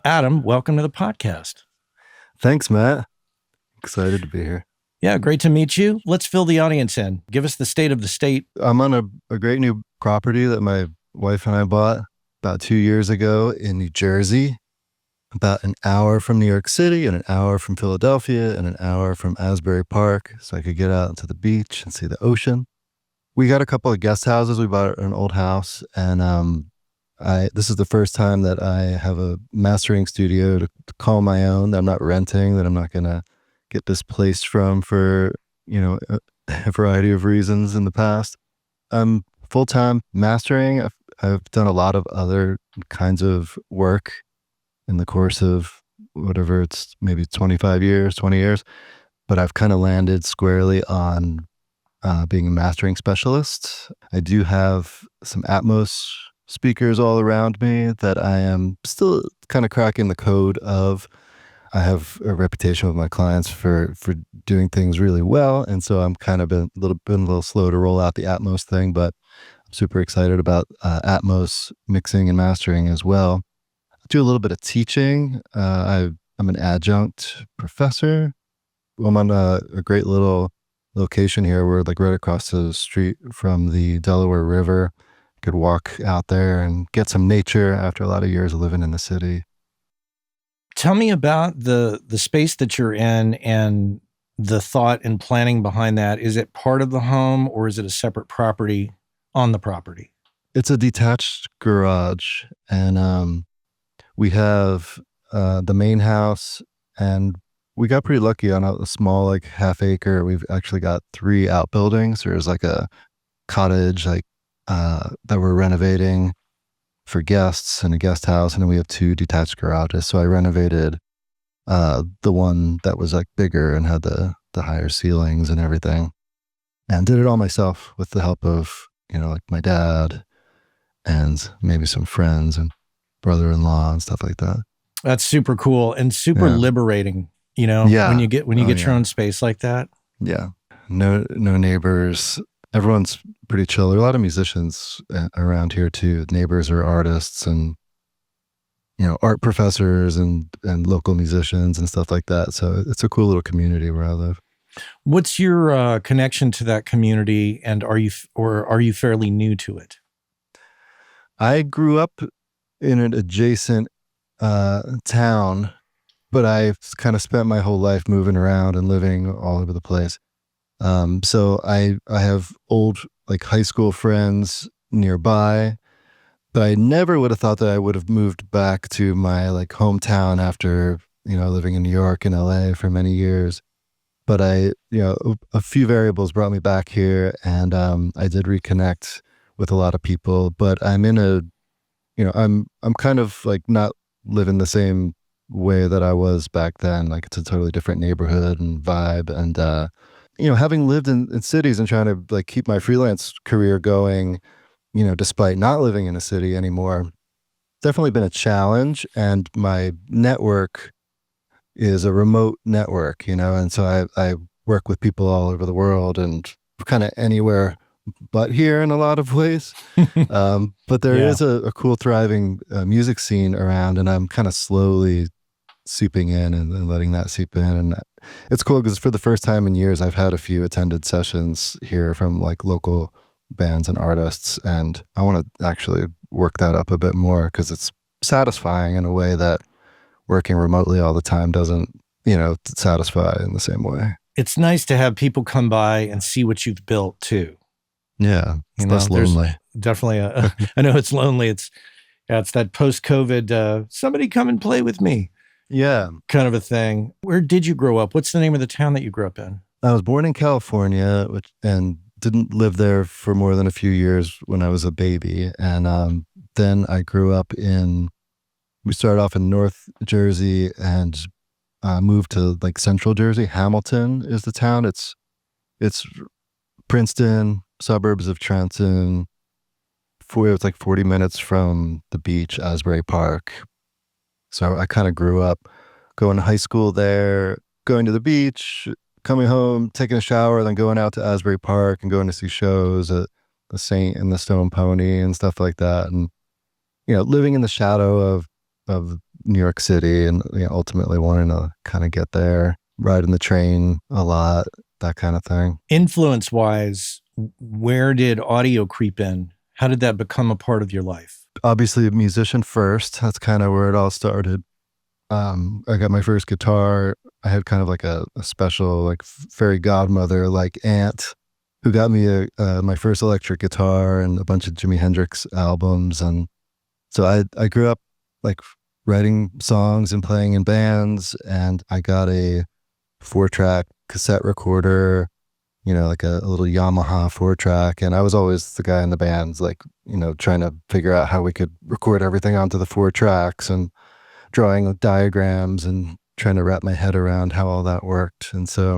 Adam, welcome to the podcast. Thanks, Matt. Excited to be here. Yeah, great to meet you. Let's fill the audience in. Give us the state of the state. I'm on a great new property that my wife and I bought about 2 years ago in New Jersey, about an hour from New York City and an hour from Philadelphia and an hour from Asbury Park, so I could get out to the beach and see the ocean. We got a couple of guest houses. We bought an old house, and this is the first time that I have a mastering studio to call my own, that I'm not renting, that I'm not going to get displaced from for, a variety of reasons in the past. I'm full-time mastering. I've done a lot of other kinds of work in the course of whatever, it's maybe 25 years, 20 years, but I've kind of landed squarely on being a mastering specialist. I do have some Atmos speakers all around me that I am still kind of cracking the code of. I have a reputation with my clients for doing things really well, and so I'm kind of been a little slow to roll out the Atmos thing, but I'm super excited about Atmos mixing and mastering as well. I do a little bit of teaching. I'm an adjunct professor. I'm on a great little location here. We're like right across the street from the Delaware River. Could walk out there and get some nature after a lot of years of living in the city. Tell me about the space that you're in and the thought and planning behind that. Is it part of the home or is it a separate property on the property? It's a detached garage, and we have the main house, and we got pretty lucky on a small, like half acre. We've actually got 3 outbuildings. There's like a cottage, that we're renovating for guests and a guest house, and then we have 2 detached garages. So I renovated the one that was like bigger and had the higher ceilings and everything, and did it all myself with the help of like my dad and maybe some friends and brother-in-law and stuff like that. That's super cool and super liberating. Yeah. When you get your own space like that. Yeah, no neighbors. Everyone's pretty chill. There are a lot of musicians around here too. Neighbors are artists and, art professors and local musicians and stuff like that. So it's a cool little community where I live. What's your connection to that community, and are you fairly new to it? I grew up in an adjacent town, but I've kind of spent my whole life moving around and living all over the place. So I have old like high school friends nearby, but I never would have thought that I would have moved back to my like hometown after, living in New York and LA for many years. But a few variables brought me back here, and I did reconnect with a lot of people, but I'm in I'm kind of like not living the same way that I was back then. Like it's a totally different neighborhood and vibe, and having lived in cities and trying to like keep my freelance career going, despite not living in a city anymore, definitely been a challenge. And my network is a remote network, and so I work with people all over the world and kind of anywhere but here in a lot of ways. But there is a cool, thriving music scene around, and I'm kind of slowly seeping in and letting that seep in. And it's cool because for the first time in years, I've had a few attended sessions here from like local bands and artists, and I want to actually work that up a bit more because it's satisfying in a way that working remotely all the time doesn't, satisfy in the same way. It's nice to have people come by and see what you've built too. Yeah, it's less lonely. Definitely, I know it's lonely. It's that post-COVID, somebody come and play with me. Yeah. Kind of a thing. Where did you grow up? What's the name of the town that you grew up in? I was born in California, and didn't live there for more than a few years when I was a baby. And then I grew up we started off in North Jersey and moved to like Central Jersey. Hamilton is the town. It's Princeton, suburbs of Trenton. It was like 40 minutes from the beach, Asbury Park. So I kind of grew up going to high school there, going to the beach, coming home, taking a shower, then going out to Asbury Park and going to see shows at the Saint and the Stone Pony and stuff like that. And, living in the shadow of New York City, and ultimately wanting to kind of get there, riding the train a lot, that kind of thing. Influence wise, where did audio creep in? How did that become a part of your life? Obviously a musician first. That's kind of where it all started. I got my first guitar. I had kind of like a special, like fairy godmother, like aunt, who got me my first electric guitar and a bunch of Jimi Hendrix albums. And so I grew up like writing songs and playing in bands, and I got a 4-track cassette recorder, like a little Yamaha 4-track. And I was always the guy in the bands, like, trying to figure out how we could record everything onto the 4 tracks and drawing diagrams and trying to wrap my head around how all that worked. And so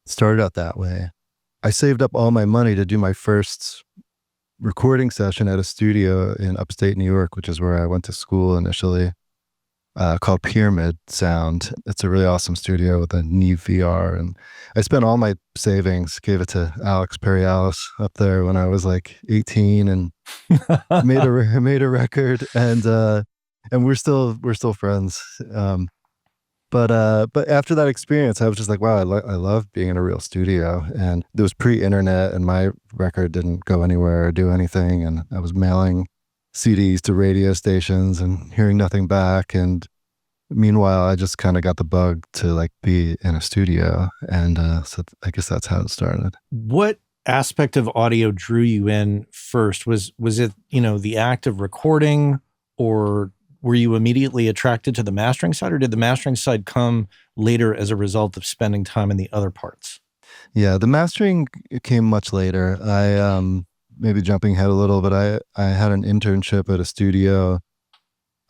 it started out that way. I saved up all my money to do my first recording session at a studio in upstate New York, which is where I went to school initially, called Pyramid Sound. It's a really awesome studio with a Neve VR. And I spent all my savings, gave it to Alex Perialis up there when I was like 18, and made a record. And we're still friends. But after that experience, I was just like, wow, I love being in a real studio. And it was pre-internet, and my record didn't go anywhere or do anything. And I was mailing CDs to radio stations and hearing nothing back. And meanwhile, I just kind of got the bug to like be in a studio. And so I guess that's how it started. What aspect of audio drew you in first? Was it, the act of recording, or were you immediately attracted to the mastering side, or did the mastering side come later as a result of spending time in the other parts? Yeah, the mastering came much later. I maybe jumping ahead a little, but I had an internship at a studio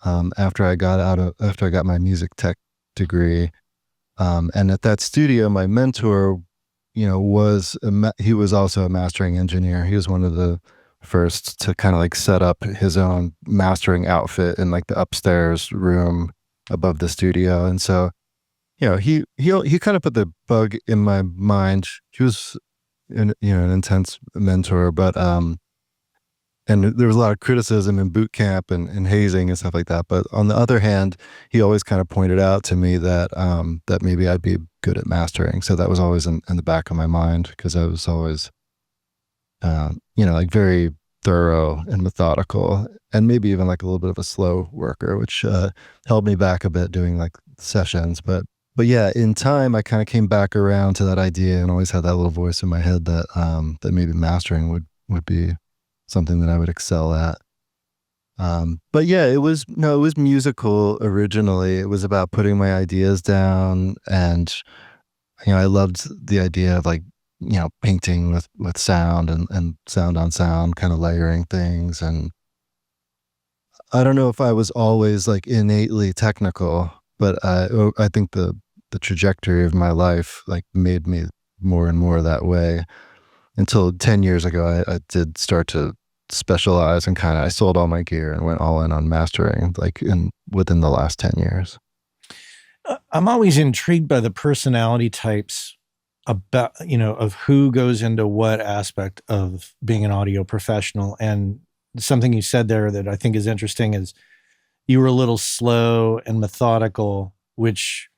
after I got my music tech degree. And at that studio, my mentor, he was also a mastering engineer. He was one of the first to kind of like set up his own mastering outfit in like the upstairs room above the studio. And so, he kind of put the bug in my mind. He was an intense mentor, but and there was a lot of criticism in boot camp and hazing and stuff like that. But on the other hand, he always kind of pointed out to me that that maybe I'd be good at mastering. So that was always in the back of my mind, because I was always like very thorough and methodical, and maybe even like a little bit of a slow worker, which held me back a bit doing like sessions. But yeah, in time, I kind of came back around to that idea, and always had that little voice in my head that that maybe mastering would be something that I would excel at. But yeah, it was musical originally. It was about putting my ideas down, and I loved the idea of like painting with sound and sound on sound, kind of layering things. And I don't know if I was always like innately technical, but I think the trajectory of my life like made me more and more that way, until 10 years ago, I did start to specialize, and I sold all my gear and went all in on mastering, like within the last 10 years. I'm always intrigued by the personality types about, of who goes into what aspect of being an audio professional. And something you said there that I think is interesting is you were a little slow and methodical, which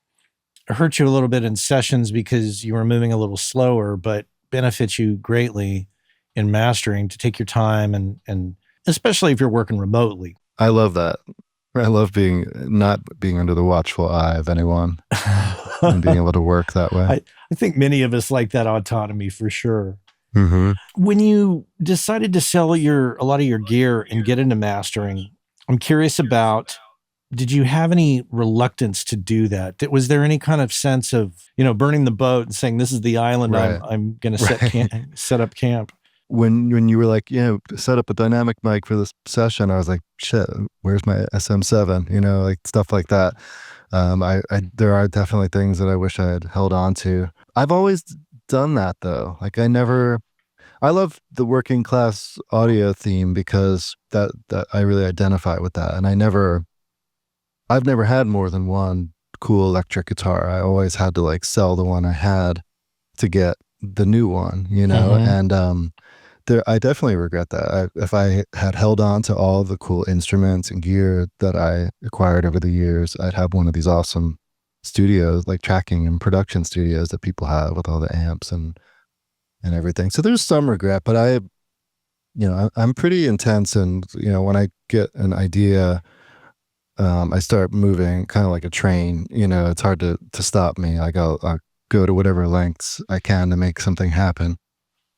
hurt you a little bit in sessions because you were moving a little slower, but benefits you greatly in mastering to take your time, and especially if you're working remotely. I love that. I love not being under the watchful eye of anyone and being able to work that way. I think many of us like that autonomy for sure. Mm-hmm. When you decided to sell a lot of your gear and get into mastering, I'm curious about, did you have any reluctance to do that? Was there any kind of sense of, burning the boat and saying, this is the island Right. I'm going to set up camp? When you were like, set up a dynamic mic for this session, I was like, shit, where's my SM7? Like stuff like that. There are definitely things that I wish I had held on to. I've always done that though. Like I love the working class audio theme, because that I really identify with that. And I've never had more than one cool electric guitar. I always had to like sell the one I had to get the new one, Mhm. and I definitely regret that. If I had held on to all the cool instruments and gear that I acquired over the years, I'd have one of these awesome studios, like tracking and production studios that people have with all the amps and everything. So there's some regret, but I'm pretty intense, and when I get an idea, I start moving kind of like a train. It's hard to stop me. Like I'll go to whatever lengths I can to make something happen.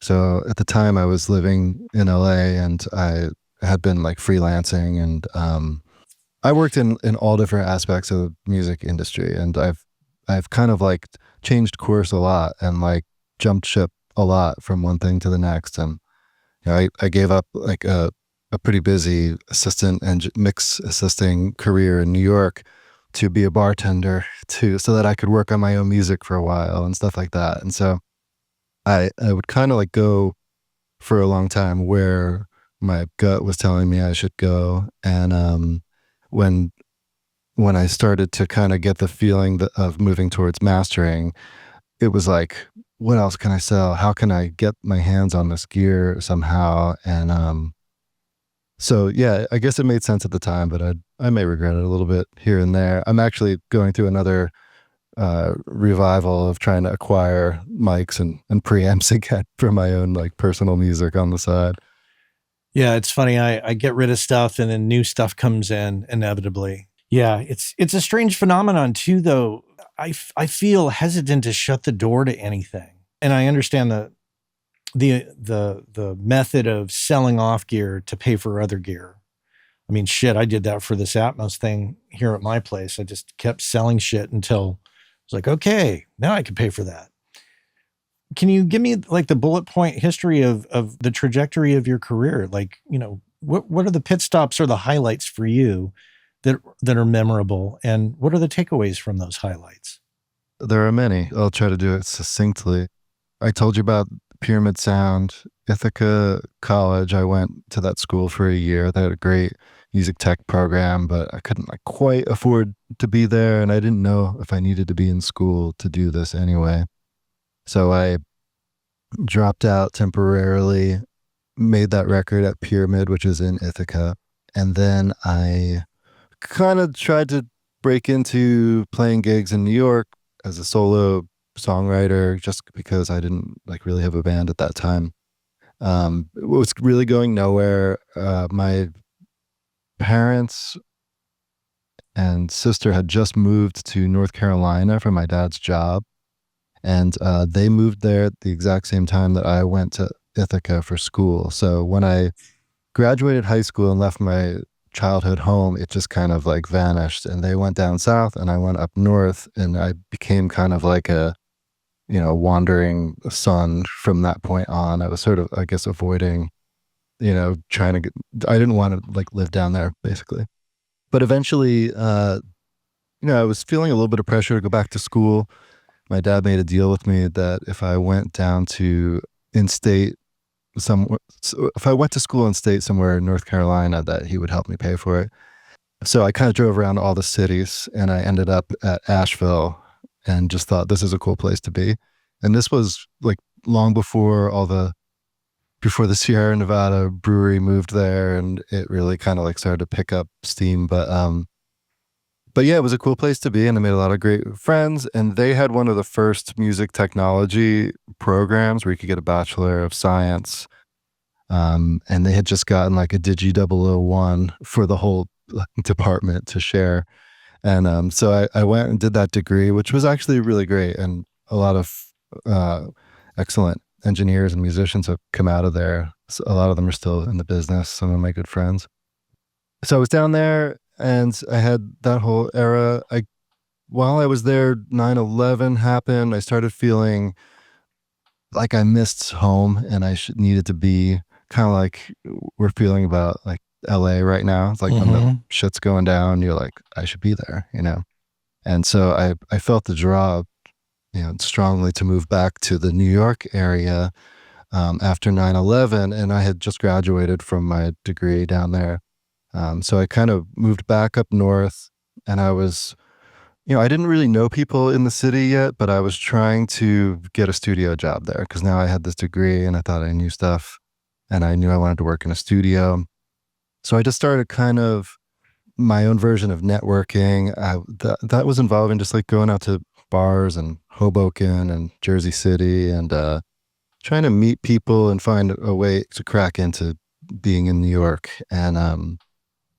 So at the time I was living in LA, and I had been like freelancing, and I worked in all different aspects of the music industry, and I've kind of like changed course a lot and like jumped ship a lot from one thing to the next. And I gave up like a pretty busy assistant and mix assisting career in New York to be a bartender so that I could work on my own music for a while and stuff like that. And so I would kind of like go for a long time where my gut was telling me I should go. And when when I started to kind of get the feeling of moving towards mastering, it was like, what else can I sell? How can I get my hands on this gear somehow? And so yeah, I guess it made sense at the time, but I may regret it a little bit here and there. I'm actually going through another revival of trying to acquire mics and preamps again for my own like personal music on the side. Yeah, it's funny. I get rid of stuff and then new stuff comes in inevitably. Yeah, it's a strange phenomenon too, though. I feel hesitant to shut the door to anything. And I understand the method of selling off gear to pay for other gear. I mean, shit, I did that for this Atmos thing here at my place. I just kept selling shit until I was like, okay, now I can pay for that. Can you give me like the bullet point history of the trajectory of your career? Like, what are the pit stops or the highlights for you that are memorable, and what are the takeaways from those highlights? There are many. I'll try to do it succinctly. I told you about Pyramid Sound, Ithaca College. I went to that school for a year. They had a great music tech program, but I couldn't like quite afford to be there, and I didn't know if I needed to be in school to do this anyway. So I dropped out temporarily, made that record at Pyramid, which is in Ithaca, and then I kind of tried to break into playing gigs in New York as a solo songwriter, just because I didn't like really have a band at that time. It was really going nowhere. My parents and sister had just moved to North Carolina for my dad's job, and they moved there at the exact same time that I went to Ithaca for school. So when I graduated high school and left my childhood home, it just kind of like vanished, and they went down south and I went up north, and I became kind of like a wandering son from that point on. I was sort of, I guess, avoiding, trying to I didn't want to like live down there basically. But eventually, I was feeling a little bit of pressure to go back to school. My dad made a deal with me that if I went down to in-state somewhere, if I went to school in state somewhere in North Carolina, that he would help me pay for it. So I kind of drove around all the cities, and I ended up at Asheville and just thought this is a cool place to be. And this was like long before before the Sierra Nevada brewery moved there, and it really kind of like started to pick up steam. But yeah, it was a cool place to be, and I made a lot of great friends. And they had one of the first music technology programs where you could get a Bachelor of Science. And they had just gotten like a Digi 001 for the whole department to share. And so I went and did that degree, which was actually really great. And a lot of excellent engineers and musicians have come out of there. So a lot of them are still in the business, some of my good friends. So I was down there, and I had that whole era. While I was there, 9/11 happened. I started feeling like I missed home, and I needed to be kind of like we're feeling about like LA right now. It's like when the shit's going down, you're like, I should be there, And so I felt the draw, strongly to move back to the New York area after 9/11, and I had just graduated from my degree down there. So I kind of moved back up north, and I was, I didn't really know people in the city yet, but I was trying to get a studio job there because now I had this degree and I thought I knew stuff. and I knew I wanted to work in a studio. So I just started kind of my own version of networking. That was involving just like going out to bars and Hoboken and Jersey City and trying to meet people and find a way to crack into being in New York. And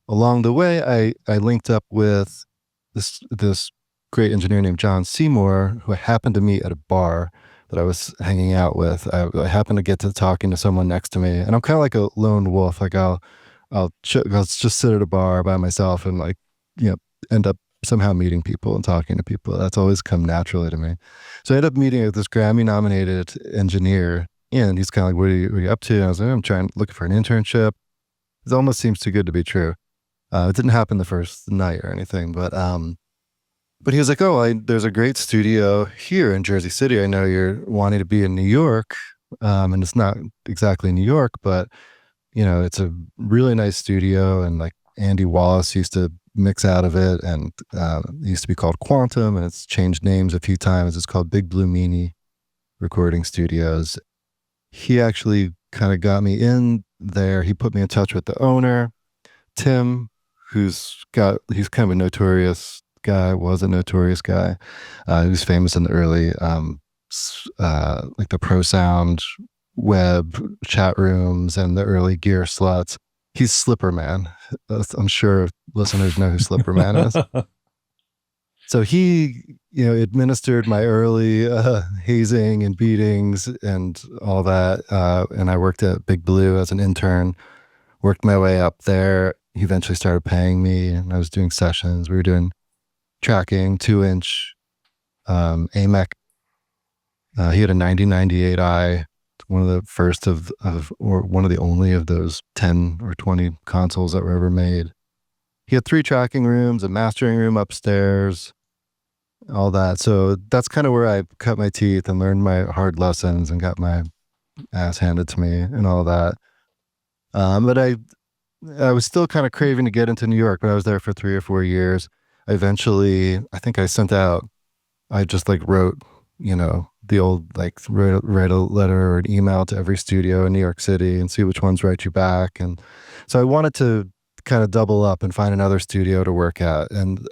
along the way, I linked up with this great engineer named John Seymour, who I happened to meet at a bar that I was hanging out with. I happened to get to talking to someone next to me, and I'm kind of like a lone wolf. Like I'll just sit at a bar by myself and like, you know, end up somehow meeting people and talking to people. That's always come naturally to me. So I ended up meeting with this Grammy nominated engineer, and he's kind of like, what are you up to? And I was like, I'm looking for an internship. It almost seems too good to be true. It didn't happen the first night or anything, but he was like, there's a great studio here in Jersey City. I know you're wanting to be in New York. And it's not exactly New York, but you know, it's a really nice studio, and like Andy Wallace used to mix out of it, and it used to be called Quantum, and it's changed names a few times. It's called Big Blue Meanie Recording Studios. He actually kind of got me in there. He put me in touch with the owner, Tim, he's kind of a notorious guy, was a notorious guy. He was famous in the early, like the Pro Sound web chat rooms and the early gear sluts. He's Slipper Man. I'm sure listeners know who Slipper Man is. So he, you know, administered my early hazing and beatings and all that. And I worked at Big Blue as an intern, worked my way up there. He eventually started paying me, and I was doing sessions. We were doing tracking, 2-inch AMEC. He had a 9098i, one of the first or one of the only of those 10 or 20 consoles that were ever made. He had 3 tracking rooms, a mastering room upstairs, all that. So that's kind of where I cut my teeth and learned my hard lessons and got my ass handed to me and all that. But I was still kind of craving to get into New York, but I was there for 3 or 4 years. Eventually, I think I just like wrote, you know, the old, like write a letter or an email to every studio in New York City and see which ones write you back. And so I wanted to kind of double up and find another studio to work at. And,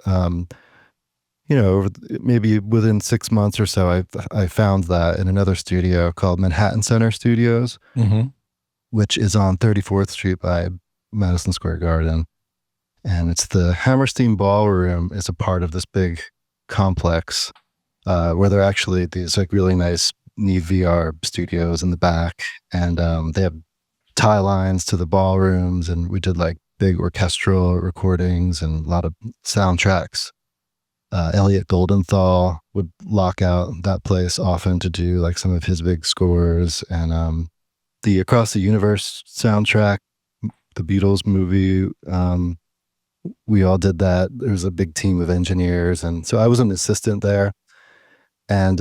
you know, maybe within 6 months or so, I found that in another studio called Manhattan Center Studios, which is on 34th Street by Madison Square Garden. And it's the Hammerstein Ballroom is a part of this big complex where there are actually these like really nice Neve VR studios in the back. And they have tie lines to the ballrooms, and we did like big orchestral recordings and a lot of soundtracks. Elliot Goldenthal would lock out that place often to do like some of his big scores. And the Across the Universe soundtrack, the Beatles movie, we all did that. There was a big team of engineers, and so I was an assistant there, and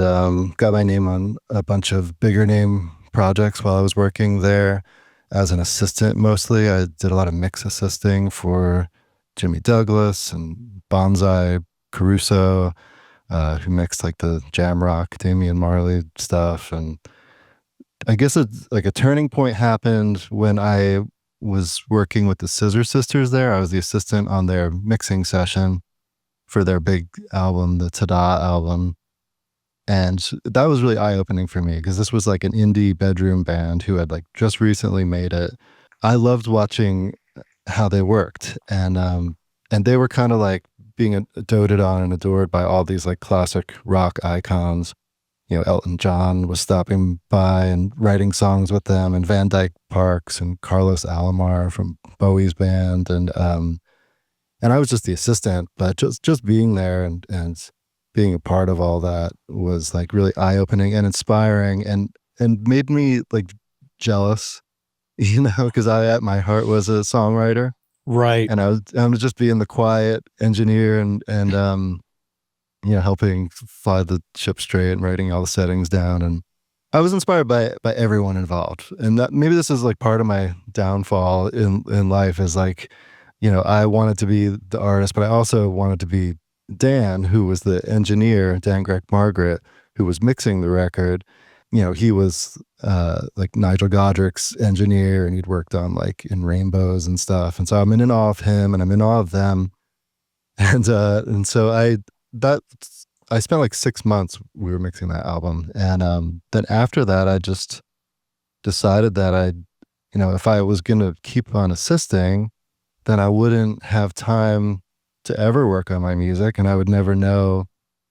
got my name on a bunch of bigger name projects while I was working there as an assistant. Mostly I did a lot of mix assisting for Jimmy Douglas and Bonsai Caruso, who mixed like the jam rock Damian Marley stuff. And I guess like a turning point happened when I was working with the Scissor Sisters there. I was the assistant on their mixing session for their big album, the Tada album. And that was really eye-opening for me because this was like an indie bedroom band who had like just recently made it. I loved watching how they worked, and they were kind of like being doted on and adored by all these like classic rock icons. You know, Elton John was stopping by and writing songs with them, and Van Dyke Parks and Carlos Alomar from Bowie's band. And I was just the assistant, but just being there and being a part of all that was like really eye-opening and inspiring, and made me like jealous, you know, because I at my heart was a songwriter. Right. And I'm just being the quiet engineer and you know, helping fly the ship straight and writing all the settings down. And I was inspired by everyone involved. And that maybe this is like part of my downfall in life is like, you know, I wanted to be the artist, but I also wanted to be Dan, who was the engineer, Dan Greg Margaret, who was mixing the record. he was like Nigel Godric's engineer, and he'd worked on like in Rainbows and stuff. And so I'm in awe of him, and I'm in awe of them. And so that I spent like 6 months we were mixing that album. And then after that I just decided that if I was gonna keep on assisting, then I wouldn't have time to ever work on my music, and I would never know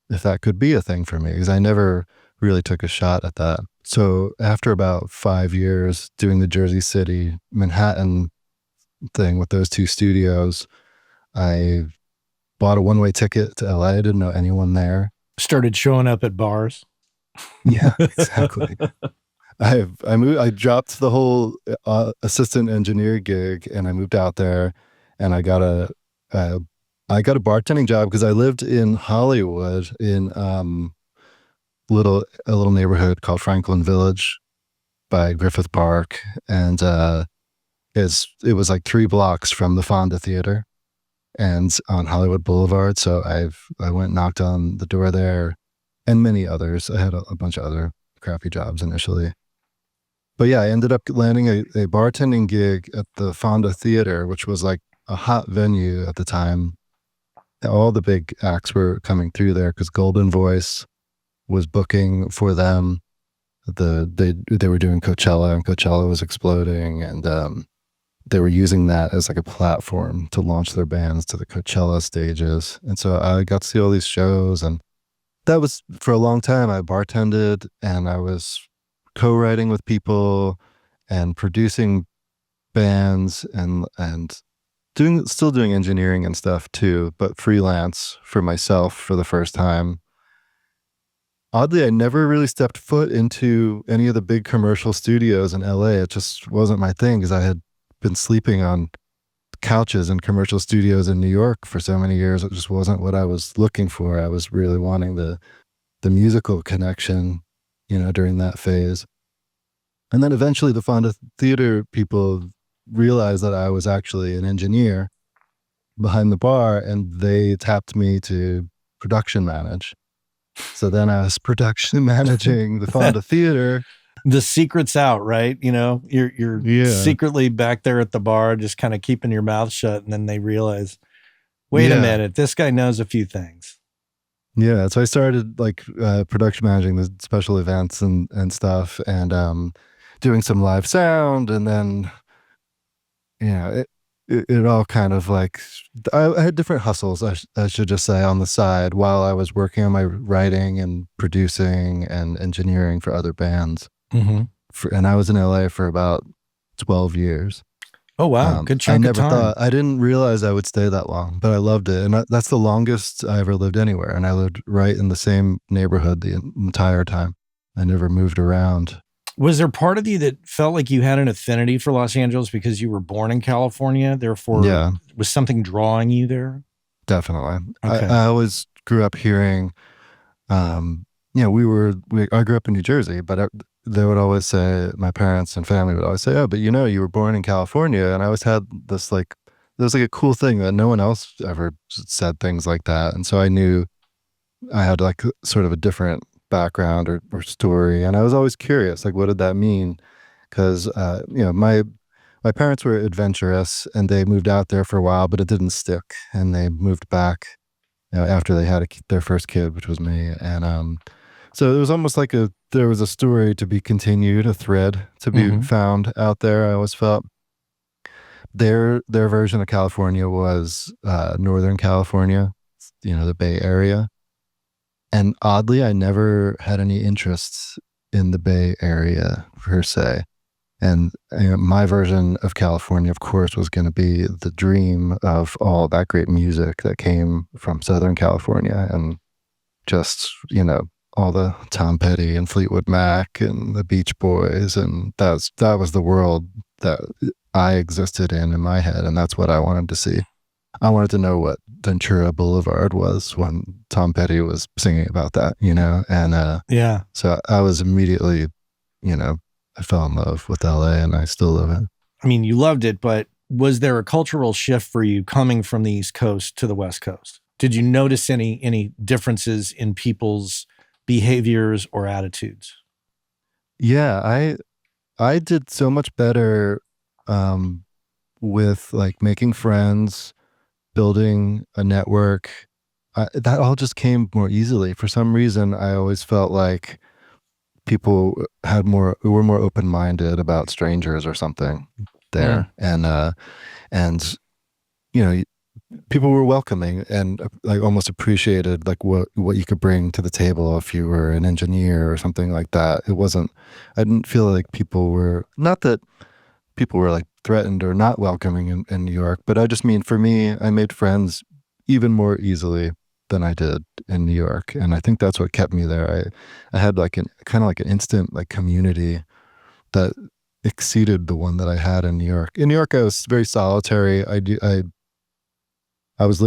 if that could be a thing for me, because I never really took a shot at that. So after about 5 years doing the Jersey City, Manhattan thing with those two studios, I bought a one-way ticket to LA. I didn't know anyone there. Started showing up at bars. Yeah, exactly. I dropped the whole assistant engineer gig, and I moved out there, and I got a bartending job because I lived in Hollywood in a little neighborhood called Franklin Village by Griffith Park, and it was like 3 blocks from the Fonda Theater and on Hollywood Boulevard. So I went and knocked on the door there, and many others. I had a bunch of other crappy jobs initially. But yeah, I ended up landing a bartending gig at the Fonda Theater, which was like a hot venue at the time. All the big acts were coming through there because Golden Voice was booking for them. They were doing Coachella, and Coachella was exploding, and they were using that as like a platform to launch their bands to the Coachella stages. And so I got to see all these shows, and that was for a long time. I bartended, and I was co-writing with people and producing bands and still doing engineering and stuff too, but freelance for myself for the first time. Oddly, I never really stepped foot into any of the big commercial studios in LA. It just wasn't my thing, because I had been sleeping on couches in commercial studios in New York for so many years. It just wasn't what I was looking for. I was really wanting the musical connection, during that phase. And then eventually the Fonda Theater people realized that I was actually an engineer behind the bar, and they tapped me to production manage. So then I was production managing the Fonda Theater. The secret's out, right? You're secretly back there at the bar, just kind of keeping your mouth shut. And then they realize, wait a minute, this guy knows a few things. Yeah. So I started like production managing the special events and stuff, and doing some live sound. And then, it all kind of like, I had different hustles, I should just say, on the side while I was working on my writing and producing and engineering for other bands. Mm-hmm. And I was in LA for about 12 years. Oh, wow. Good chunk of time. I didn't realize I would stay that long, but I loved it. And that's the longest I ever lived anywhere. And I lived right in the same neighborhood the entire time. I never moved around. Was there part of you that felt like you had an affinity for Los Angeles because you were born in California? Therefore, was something drawing you there? Definitely. Okay. I always grew up hearing, I grew up in New Jersey, but they would always say, my parents and family would always say, oh, but you were born in California. And I always had this there was like a cool thing that no one else ever said things like that. And so I knew I had like sort of a different background or story. And I was always curious, like, what did that mean? Because, my parents were adventurous, and they moved out there for a while, but it didn't stick. And they moved back, after they had their first kid, which was me. And so it was almost like there was a story to be continued, a thread to be found out there. I always felt their version of California was Northern California, the Bay Area. And oddly, I never had any interests in the Bay Area per se. And my version of California, of course, was going to be the dream of all that great music that came from Southern California, and just, all the Tom Petty and Fleetwood Mac and the Beach Boys. And that was the world that I existed in my head. And that's what I wanted to see. I wanted to know what Ventura Boulevard was when Tom Petty was singing about that, and so I was immediately, I fell in love with LA, and I still love it. I mean, you loved it, but was there a cultural shift for you coming from the East Coast to the West Coast? Did you notice any differences in people's behaviors or attitudes? Yeah, I did so much better um, with like making friends, building a network. That all just came more easily. For some reason, I always felt like people were more open minded about strangers or something Mm. there, and you know, people were welcoming and like almost appreciated like what you could bring to the table if you were an engineer or something like that. It wasn't. I didn't feel like people were not that people were like threatened or not welcoming in New York, but I just mean for me, I made friends even more easily than I did in New York, and I think that's what kept me there. I had like an kind of like an instant like community that exceeded the one that I had in New York. In New York, I was very solitary. I was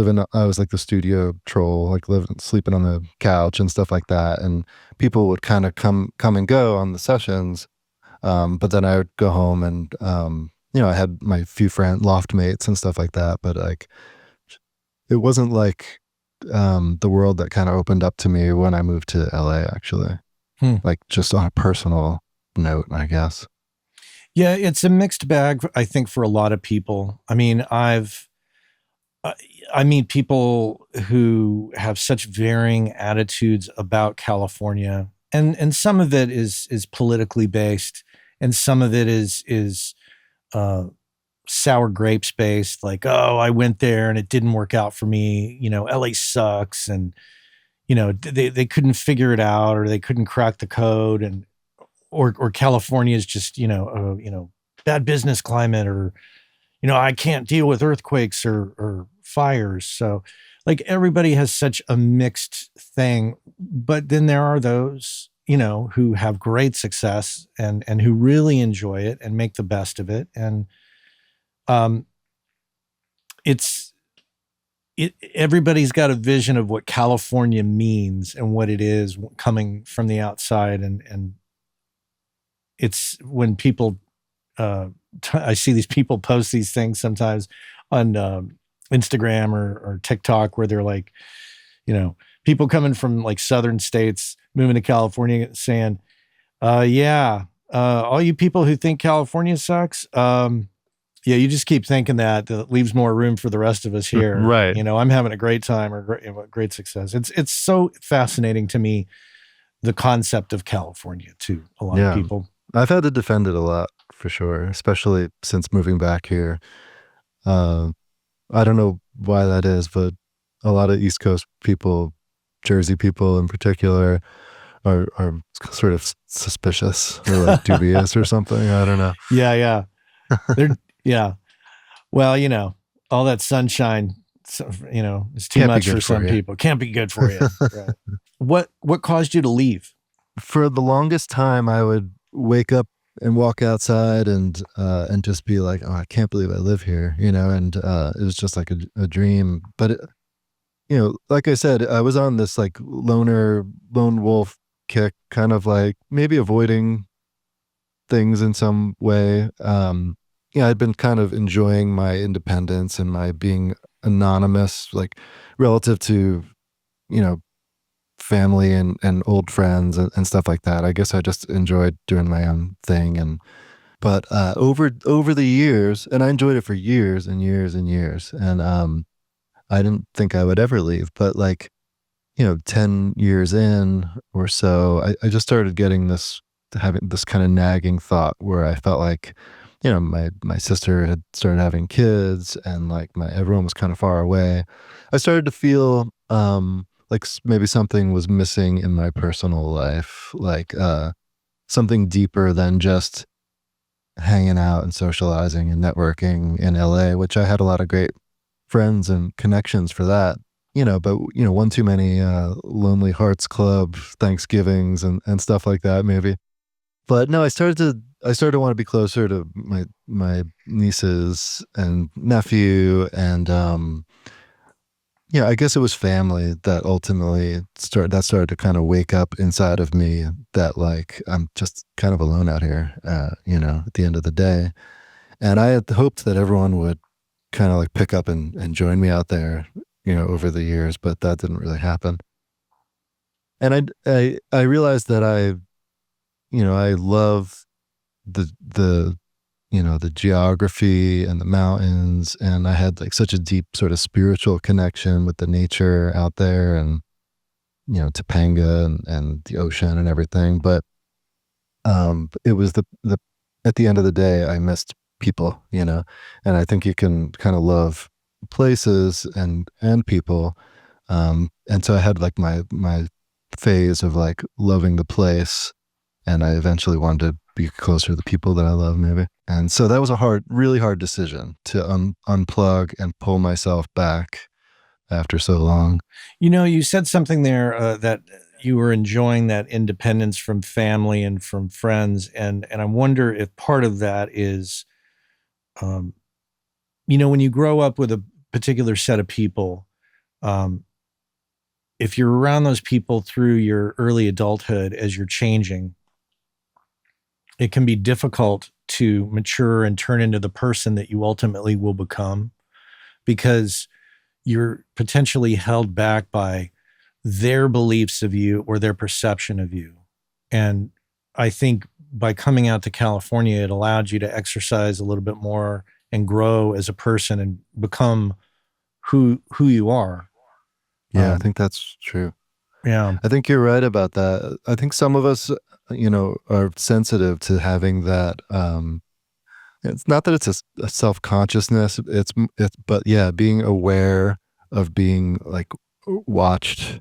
like the studio troll, like living, sleeping on the couch and stuff like that. And people would kind of come and go on the sessions. But then I would go home and, I had my few loft mates and stuff like that. But like, it wasn't like, the world that kind of opened up to me when I moved to LA, actually, Hmm. like just on a personal note, I guess. Yeah, it's a mixed bag, I think, for a lot of people. I mean, I I meet people who have such varying attitudes about California, and some of it is politically based, and some of it is uh, sour grapes based. Like, oh, I went there and it didn't work out for me. LA sucks, and they couldn't figure it out, or they couldn't crack the code, and or California is just bad business climate, or I can't deal with earthquakes or fires. So, like, everybody has such a mixed thing, but then there are those, who have great success and who really enjoy it and make the best of it. And um, it's everybody's got a vision of what California means and what it is coming from the outside, and it's when people I see these people post these things sometimes on Instagram or TikTok where they're like, people coming from like southern states moving to California saying, yeah, all you people who think California sucks, yeah, you just keep thinking that leaves more room for the rest of us here. Right. I'm having a great time or great success. It's so fascinating to me, the concept of California, to a lot of Yeah. people. I've had to defend it a lot for sure, especially since moving back here. Uh, I don't know why that is, but a lot of East Coast people, Jersey people in particular, are sort of suspicious or like dubious or something. I don't know. Yeah, yeah. They're yeah. Well, all that sunshine, is too Can't be much for good for some you. people. Can't be good for you. Right. What caused you to leave? For the longest time, I would wake up and walk outside and just be like, oh, I can't believe I live here, and it was just like a dream. But like I said, I was on this like lone wolf kick, kind of like maybe avoiding things in some way. Yeah, I'd been kind of enjoying my independence and my being anonymous, like relative to, you know, family and old friends and stuff like that. I guess I just enjoyed doing my own thing. But over the years, and I enjoyed it for years and years and years. And I didn't think I would ever leave, but like, 10 years in or so, I just started having this kind of nagging thought where I felt like, my sister had started having kids and like everyone was kind of far away. I started to feel, like maybe something was missing in my personal life, like, something deeper than just hanging out and socializing and networking in LA, which I had a lot of great friends and connections for that. But one too many Lonely Hearts Club Thanksgivings and stuff like that, maybe. But no, I started to want to be closer to my nieces and nephew, and yeah, I guess it was family that ultimately started to kind of wake up inside of me that like I'm just kind of alone out here, at the end of the day. And I had hoped that everyone would kind of like pick up and join me out there, over the years, but that didn't really happen. And I realized that I love the the geography and the mountains, and I had like such a deep sort of spiritual connection with the nature out there, and Topanga and the ocean and everything. But it was the at the end of the day, I missed people, and I think you can kind of love places and people. And so I had like my phase of like loving the place, and I eventually wanted to be closer to the people that I love, maybe. And so that was a really hard decision to unplug and pull myself back after so long. You said something there that you were enjoying that independence from family and from friends, and I wonder if part of that is, um, when you grow up with a particular set of people, um, if you're around those people through your early adulthood as you're changing, it can be difficult to mature and turn into the person that you ultimately will become because you're potentially held back by their beliefs of you or their perception of you. And I think by coming out to California, it allowed you to exercise a little bit more and grow as a person and become who you are. Yeah, I think that's true. Yeah. I think you're right about that. I think some of us, are sensitive to having that. It's not that it's a self consciousness. But yeah, being aware of being like watched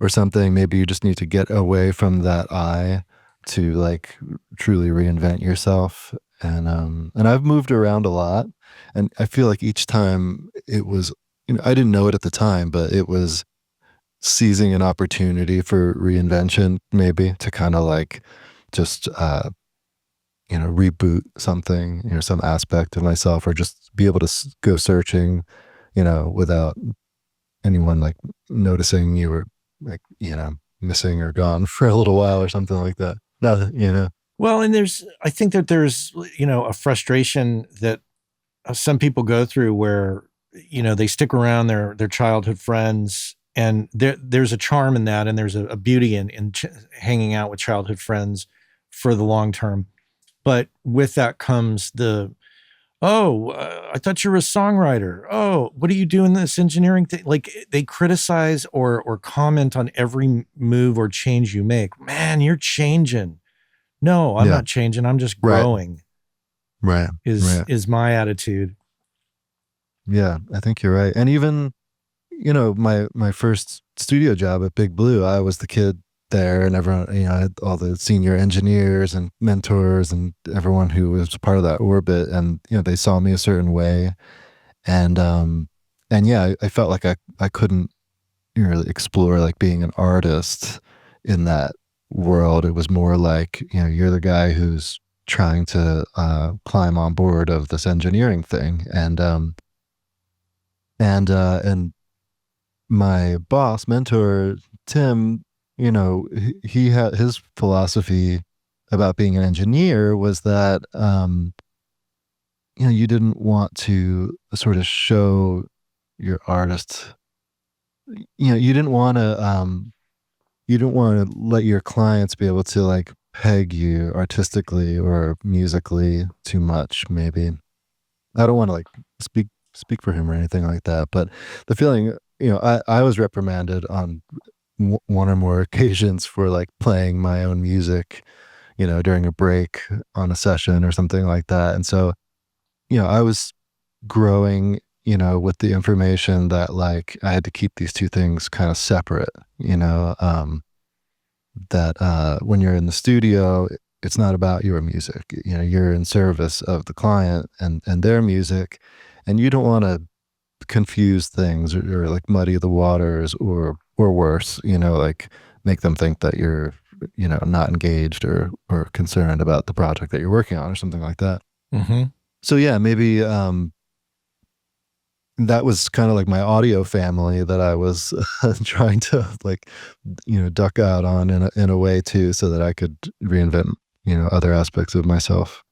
or something. Maybe you just need to get away from that eye to like truly reinvent yourself. And I've moved around a lot, and I feel like each time it was, I didn't know it at the time, but it was seizing an opportunity for reinvention, maybe to kind of like just reboot something, some aspect of myself, or just be able to go searching, without anyone like noticing you were like missing or gone for a little while or something like that. No. Well, and I think that there's, a frustration that some people go through where, they stick around their childhood friends, and there's a charm in that. And there's a beauty in hanging out with childhood friends for the long term. But with that comes I thought you were a songwriter. Oh, what are you doing this engineering thing? Like they criticize or comment on every move or change you make. Man, you're changing. No, I'm Yeah. not changing. I'm just Right. growing. Right. Is Right. is my attitude. Yeah, I think you're right. And even, my first studio job at Big Blue, I was the kid there, and everyone, I had all the senior engineers and mentors and everyone who was part of that orbit, and they saw me a certain way, and yeah, I felt like I couldn't really explore like being an artist in that world. It was more like, you're the guy who's trying to climb on board of this engineering thing, and my boss mentor Tim, he had his philosophy about being an engineer was that you didn't want to sort of show your artist, you didn't want to let your clients be able to like peg you artistically or musically too much, maybe. I don't want to like speak for him or anything like that, but the feeling, I was reprimanded on one or more occasions for like playing my own music, during a break on a session or something like that. And so, I was growing, with the information that like I had to keep these two things kind of separate, that when you're in the studio, it's not about your music. You're in service of the client and their music, and you don't want to confuse things or like muddy the waters or worse, like make them think that you're, not engaged or concerned about the project that you're working on or something like that. Mm-hmm. So yeah, maybe that was kind of like my audio family that I was trying to like, duck out on in a way too, so that I could reinvent, other aspects of myself,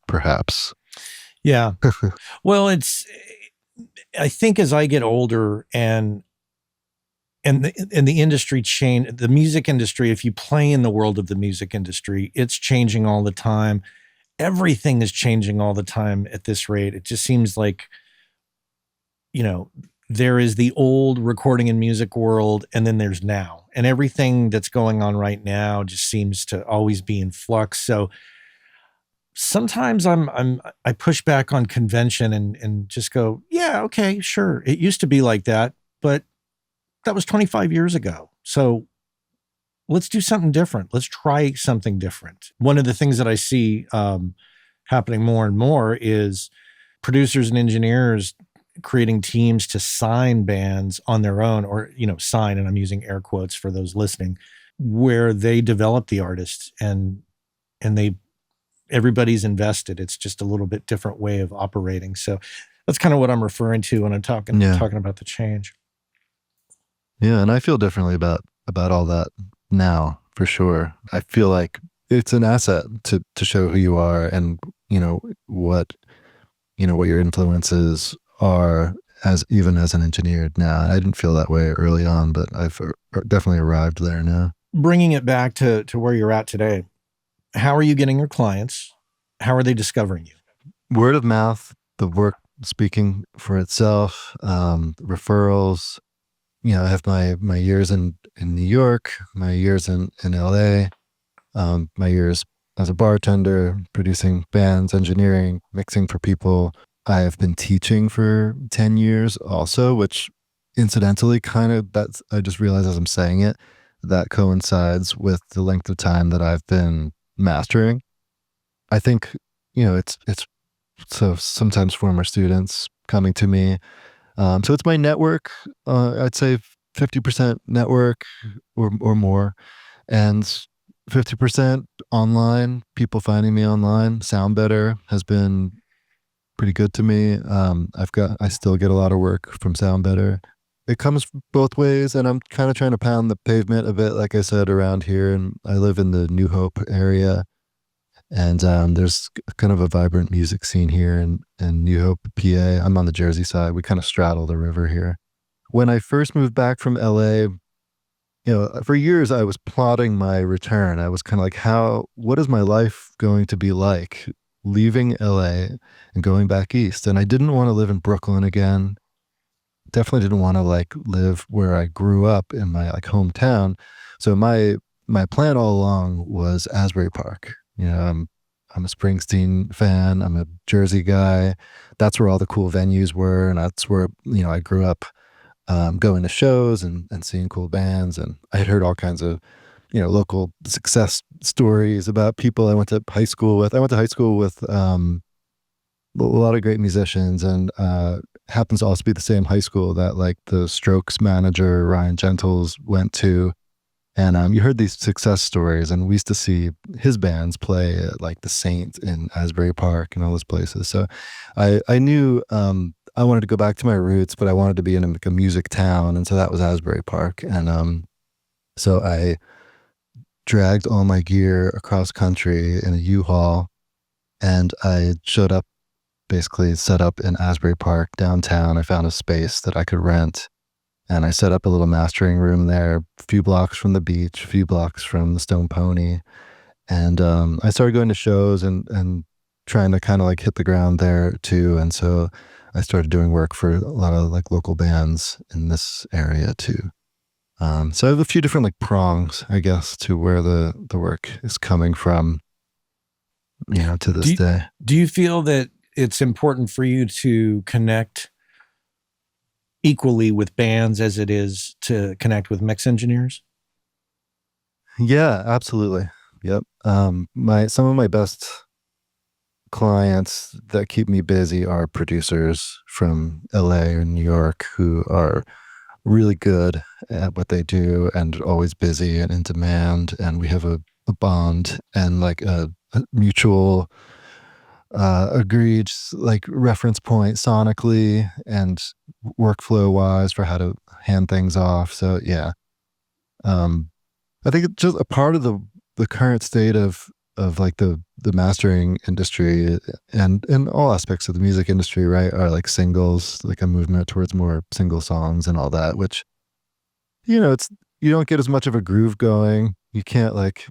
perhaps. Yeah. Well, I think as I get older and the industry change, the music industry, if you play in the world of the music industry, it's changing all the time. Everything is changing all the time at this rate. It just seems like, you know, there is the old recording and music world, and then there's now. And everything that's going on right now just seems to always be in flux. So sometimes I push back on convention and just go, yeah, okay, sure. It used to be like that, but that was 25 years ago. So let's do something different. Let's try something different. One of the things that I see happening more and more is producers and engineers creating teams to sign bands on their own, or, you know, sign, and I'm using air quotes for those listening, where they develop the artists and they everybody's invested. It's just a little bit different way of operating. So that's kind of what I'm referring to when I'm talking about the change. Yeah, and I feel differently about all that now, for sure. I feel like it's an asset to show who you are, and what your influences are, even as an engineer now. I didn't feel that way early on, but I've definitely arrived there now. Bringing it back to where you're at today, how are you getting your clients? How are they discovering you? Word of mouth, the work speaking for itself, referrals. I have my years in New York, my years in LA, my years as a bartender, producing bands, engineering, mixing for people. I have been teaching for 10 years also, which incidentally I just realized as I'm saying it, that coincides with the length of time that I've been mastering. I think, it's so sometimes former students coming to me. So it's my network. I'd say 50% network or more, and 50% online, people finding me online. Sound Better has been pretty good to me. I still get a lot of work from Sound Better. It comes both ways, and I'm kind of trying to pound the pavement a bit, like I said, around here. And I live in the New Hope area, and there's kind of a vibrant music scene here in New Hope, PA. I'm on the Jersey side. We kind of straddle the river here. When I first moved back from LA, for years I was plotting my return. I was kind of like, what is my life going to be like leaving LA and going back east? And I didn't want to live in Brooklyn again. Definitely didn't want to live where I grew up in my hometown. So my plan all along was Asbury Park. I'm a Springsteen fan. I'm a Jersey guy. That's where all the cool venues were, and that's where I grew up, going to shows and seeing cool bands. And I had heard all kinds of local success stories about people I went to high school with. I went to high school with a lot of great musicians, and happens to also be the same high school that the Strokes manager Ryan Gentles went to. And you heard these success stories, and we used to see his bands play at the Saint in Asbury Park and all those places. So I knew I wanted to go back to my roots, but I wanted to be in a music town, and so that was Asbury Park. And so I dragged all my gear across country in a U-Haul, and I showed up, basically set up in Asbury Park downtown. I found a space that I could rent, and I set up a little mastering room there, a few blocks from the beach, a few blocks from the Stone Pony. And I started going to shows and trying to kind of hit the ground there too. And so I started doing work for a lot of local bands in this area too. So I have a few different prongs, I guess, to where the work is coming from, to this day. Do you feel that it's important for you to connect equally with bands as it is to connect with mix engineers? Yeah, absolutely. Yep. Some of my best clients that keep me busy are producers from LA or New York who are really good at what they do and always busy and in demand. And we have a bond and a mutual agreed reference point sonically and workflow wise for how to hand things off. So yeah, I think it's just a part of the current state of the mastering industry and in all aspects of the music industry, right, are singles, a movement towards more single songs and all that, which it's, you don't get as much of a groove going. You can't like,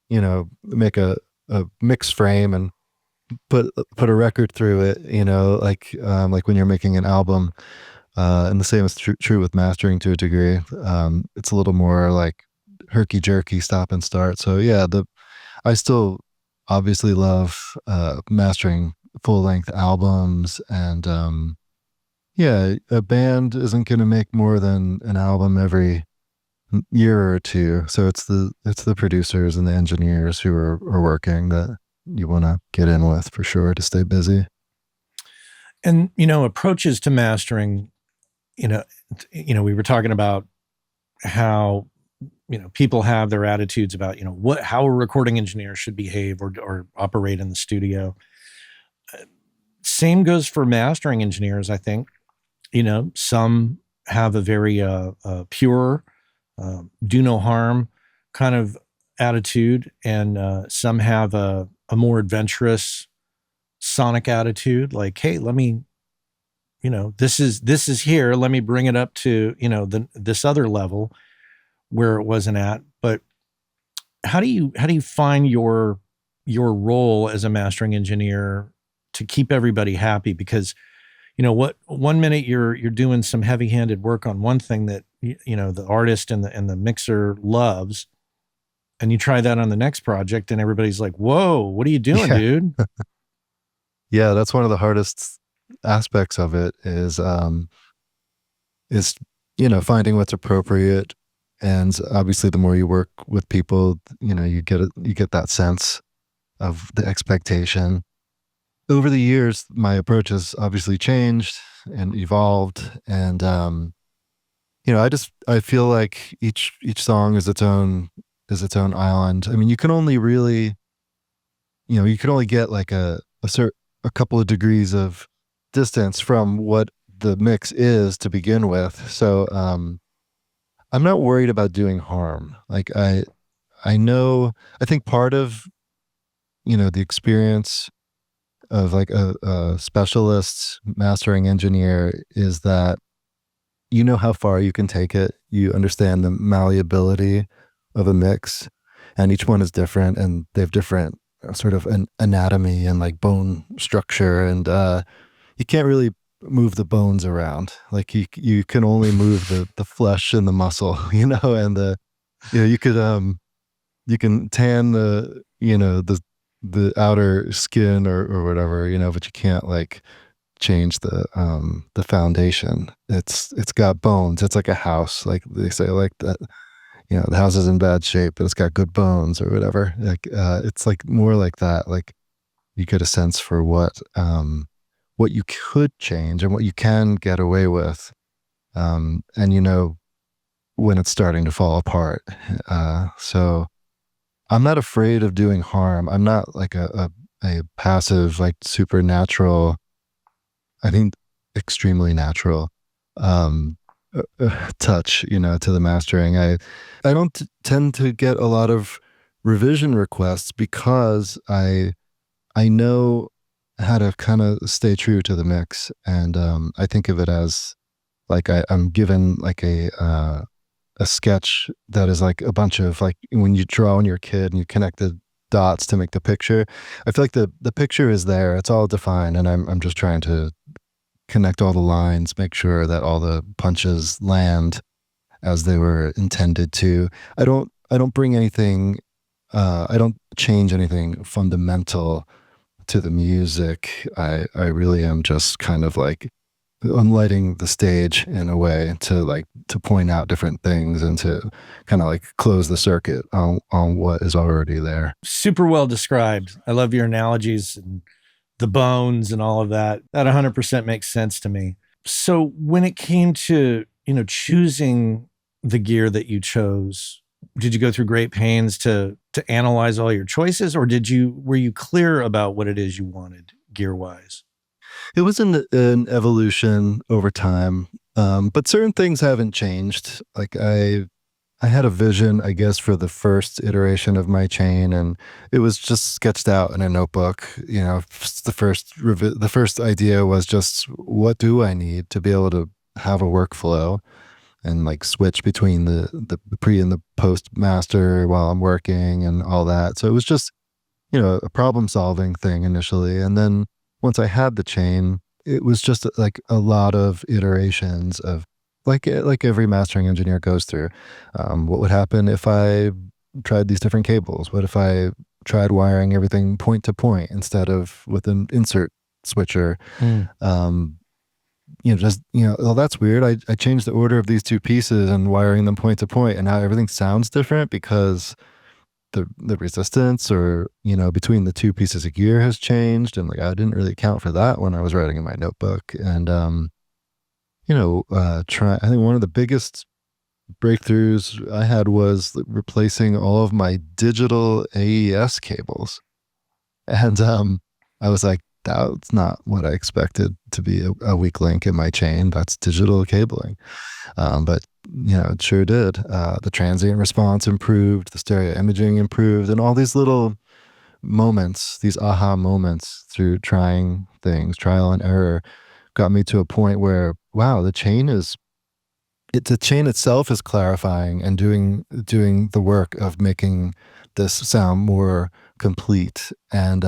make a mix frame and put a record through it, like when you're making an album. And the same is true with mastering to a degree. It's a little more like herky jerky stop and start. So yeah, I still obviously love mastering full length albums, and yeah, a band isn't going to make more than an album every year or two. So it's the producers and the engineers who are working that you want to get in with for sure to stay busy. And approaches to mastering, you know we were talking about how people have their attitudes about how a recording engineer should behave or operate in the studio. Same goes for mastering engineers, I think. Some have a very pure, do no harm kind of attitude, and some have a more adventurous sonic attitude, like, hey, let me, this is here, let me bring it up to this other level where it wasn't at. But how do you find your role as a mastering engineer to keep everybody happy? Because what, one minute you're doing some heavy-handed work on one thing that the artist and the mixer loves, and you try that on the next project and everybody's like, whoa, what are you doing, Yeah. dude? Yeah, that's one of the hardest aspects of it is finding what's appropriate. And obviously the more you work with people, you get that sense of the expectation. Over the years, my approach has obviously changed and evolved. And I feel like each song is its own island. I mean, you can only really, you can only get like a couple of degrees of distance from what the mix is to begin with. So I'm not worried about doing harm. Like I know, I think part of the experience of like a specialist mastering engineer is that how far you can take it. You understand the malleability of a mix, and each one is different, and they have different sort of an anatomy and like bone structure, and you can't really move the bones around. Like you can only move the flesh and the muscle, and you could you can tan the outer skin or whatever, but you can't like change the foundation. It's got bones. It's like a house, like they say, like that. The house is in bad shape, but it's got good bones or whatever. Like it's like more like that. Like you get a sense for what you could change and what you can get away with, and when it's starting to fall apart. So I'm not afraid of doing harm. I'm not like a passive, like supernatural, I think extremely natural touch, to the mastering. I don't tend to get a lot of revision requests because I know how to kind of stay true to the mix, and I think of it as like I'm given like a sketch that is like a bunch of like when you draw when you're a kid and you connect the dots to make the picture. I feel like the picture is there. It's all defined, and I'm just trying to connect all the lines, make sure that all the punches land as they were intended to. I don't bring anything. I don't change anything fundamental to the music. I really am just kind of like lighting the stage in a way to point out different things and to kind of like close the circuit on what is already there. Super well described. I love your analogies and the bones and all of that. That 100% makes sense to me. So when it came to, choosing the gear that you chose, did you go through great pains to analyze all your choices, or were you clear about what it is you wanted gear wise? It was an evolution over time, but certain things haven't changed. Like I had a vision, I guess, for the first iteration of my chain, and it was just sketched out in a notebook. The first idea was just, what do I need to be able to have a workflow? and like switch between the pre and the post master while I'm working and all that. So it was just, a problem solving thing initially. And then once I had the chain, it was just like a lot of iterations of like every mastering engineer goes through. What would happen if I tried these different cables? What if I tried wiring everything point to point instead of with an insert switcher? Mm. Well, that's weird. I changed the order of these two pieces and wiring them point to point, and now everything sounds different because the resistance or between the two pieces of gear has changed, and like I didn't really account for that when I was writing in my notebook. And I think one of the biggest breakthroughs I had was replacing all of my digital AES cables. And I was like, that's not what I expected to be a weak link in my chain. That's digital cabling. But it sure did. The transient response improved, the stereo imaging improved, and all these little moments, these aha moments through trying things, trial and error, got me to a point where, wow, the chain itself is clarifying and doing the work of making this sound more complete. And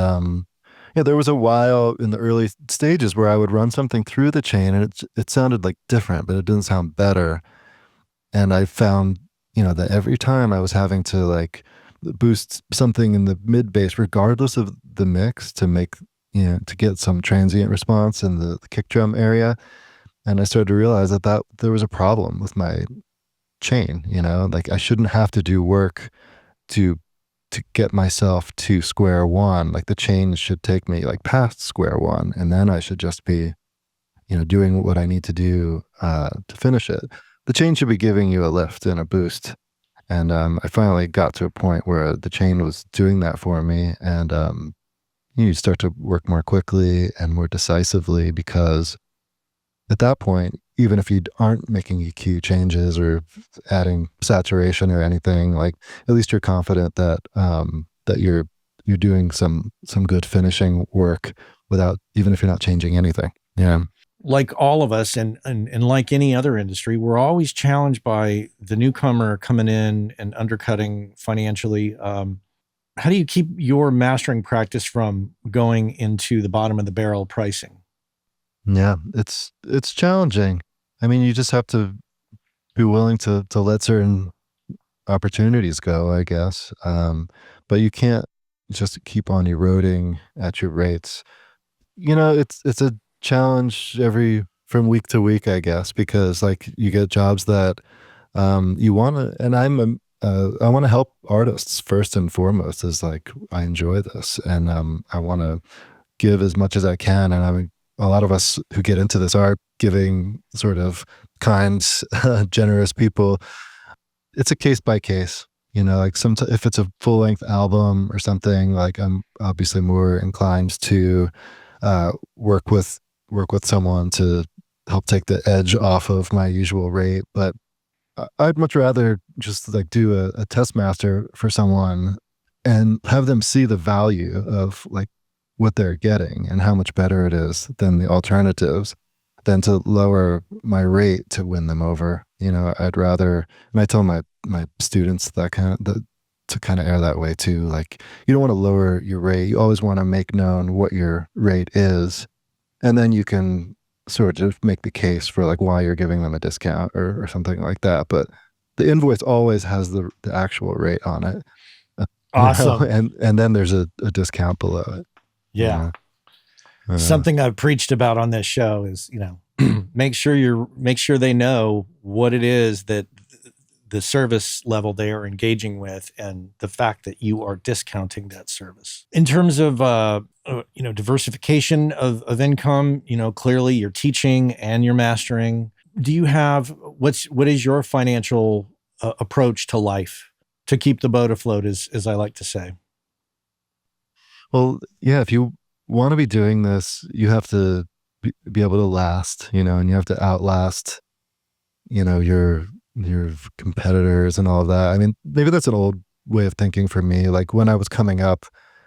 there was a while in the early stages where I would run something through the chain and it sounded like different, but it didn't sound better. And I found, that every time I was having to like boost something in the mid bass, regardless of the mix, to make, to get some transient response in the kick drum area. And I started to realize that there was a problem with my chain, like I shouldn't have to do work to get myself to square one. Like the chain should take me like past square one, and then I should just be, doing what I need to do to finish it. The chain should be giving you a lift and a boost. And I finally got to a point where the chain was doing that for me, and you start to work more quickly and more decisively, because at that point, even if you aren't making EQ changes or adding saturation or anything, like at least you're confident that that you're doing some good finishing work without, even if you're not changing anything. Yeah. Like all of us, and like any other industry, we're always challenged by the newcomer coming in and undercutting financially. How do you keep your mastering practice from going into the bottom of the barrel pricing? Yeah, it's challenging. I mean, you just have to be willing to let certain opportunities go, I guess. But you can't just keep on eroding at your rates. It's a challenge from week to week, I guess, because like you get jobs that you want to, and I want to help artists first and foremost. Is like I enjoy this, and I want to give as much as I can. And I mean, a lot of us who get into this are giving, sort of kind, generous people. It's a case by case, like if it's a full length album or something, like I'm obviously more inclined to work with someone to help take the edge off of my usual rate. But I'd much rather just like do a test master for someone and have them see the value of like what they're getting and how much better it is than the alternatives, than to lower my rate to win them over. I'd rather, and I tell my students to kind of air that way too. Like, you don't want to lower your rate. You always want to make known what your rate is, and then you can sort of make the case for like why you're giving them a discount or something like that. But the invoice always has the actual rate on it. Awesome. And then there's a discount below it. Yeah. Something I've preached about on this show is, make sure they know what it is that the service level they are engaging with, and the fact that you are discounting that service. In terms of, diversification of income, clearly you're teaching and you're mastering. Do you have, what is your financial approach to life to keep the boat afloat, as I like to say? Well, yeah, if you want to be doing this, you have to be able to last, and you have to outlast, your competitors and all of that. I mean, maybe that's an old way of thinking for me. Like when I was coming out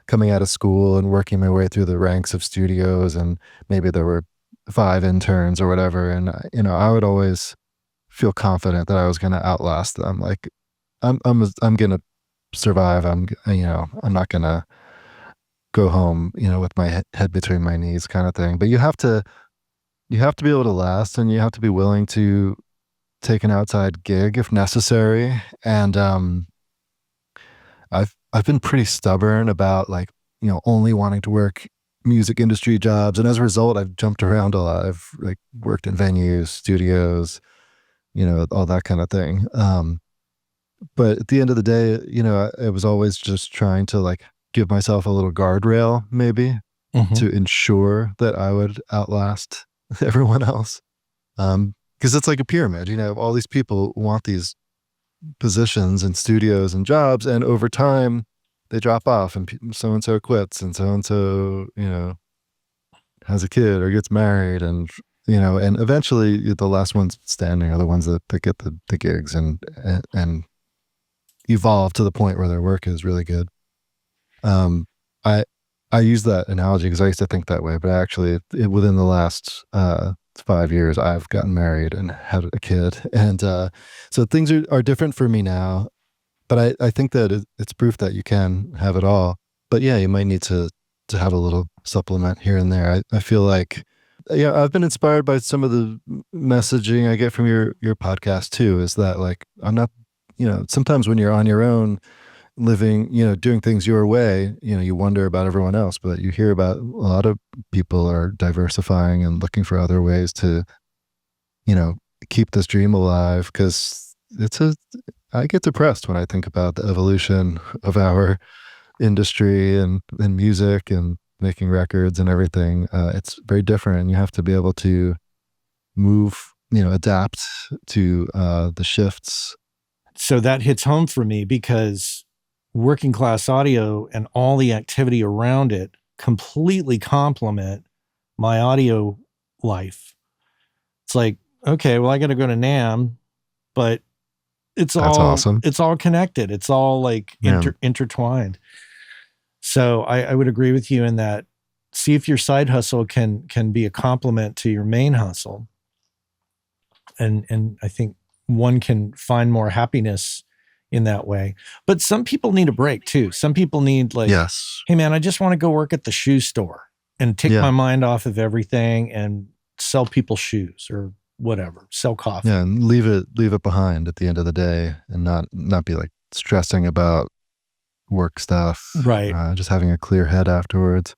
of school and working my way through the ranks of studios, and maybe there were 5 interns or whatever. And, I would always feel confident that I was going to outlast them. Like I'm going to survive. I'm not going to go home, with my head between my knees kind of thing. But you have to be able to last, and you have to be willing to take an outside gig if necessary. And I've been pretty stubborn about, like, only wanting to work music industry jobs, and as a result, I've jumped around a lot. I've like worked in venues, studios, all that kind of thing. But at the end of the day, I was always just trying to, like, give myself a little guardrail, maybe, Mhm. to ensure that I would outlast everyone else. Because it's like a pyramid, all these people want these positions and studios and jobs, and over time they drop off, and so and so quits, and so, has a kid or gets married, and eventually the last ones standing are the ones that get the gigs and evolve to the point where their work is really good. Um, I I use that analogy because I used to think that way, but actually, within the last 5 years, I've gotten married and had a kid, and so things are different for me now. But I think that it's proof that you can have it all. But yeah, you might need to have a little supplement here and there. I feel like, yeah, I've been inspired by some of the messaging I get from your podcast too. Is that, like, I'm not, sometimes when you're on your own, living, doing things your way, you wonder about everyone else, but you hear about a lot of people are diversifying and looking for other ways to, you know, keep this dream alive. Cause I get depressed when I think about the evolution of our industry and music and making records and everything. It's very different, and you have to be able to move, adapt to the shifts. So that hits home for me because working class audio and all the activity around it completely complement my audio life. It's like, okay, well, I got to go to NAM, but That's awesome. it's all connected. It's all like Yeah. intertwined. So I would agree with you in that. See if your side hustle can be a complement to your main hustle, and I think one can find more happiness in that way. But some people need a break too. Some people need, like, Yes. hey man, I just want to go work at the shoe store and take Yeah. my mind off of everything and sell people shoes or whatever, sell coffee. Yeah. And leave it behind at the end of the day, and not be like stressing about work stuff. Right. Just having a clear head afterwards.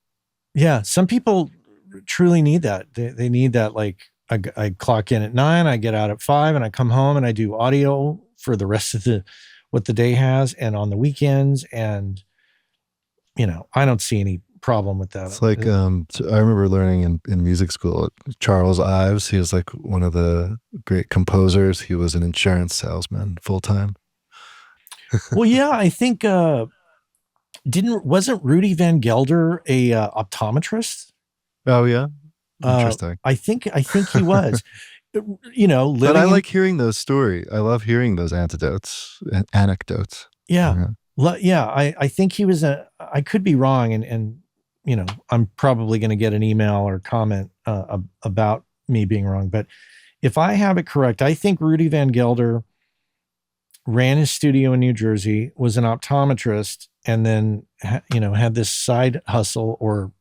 Yeah. Some people truly need that. They need that. Like, I clock in at 9, I get out at 5, and I come home and I do audio for the rest of what the day has and on the weekends. And, I don't see any problem with that. It's like, so I remember learning in music school, Charles Ives, he was like one of the great composers. He was an insurance salesman full time. Well, yeah, I think, wasn't Rudy Van Gelder a optometrist? Oh yeah. Interesting. I think he was. But I Living in, like hearing those stories. I love hearing those anecdotes. yeah. Yeah. Yeah, I think he was I could be wrong, and I'm probably going to get an email or comment about me being wrong, but if I have it correct, I think Rudy Van Gelder ran his studio in New Jersey, was an optometrist, and then had this side hustle, or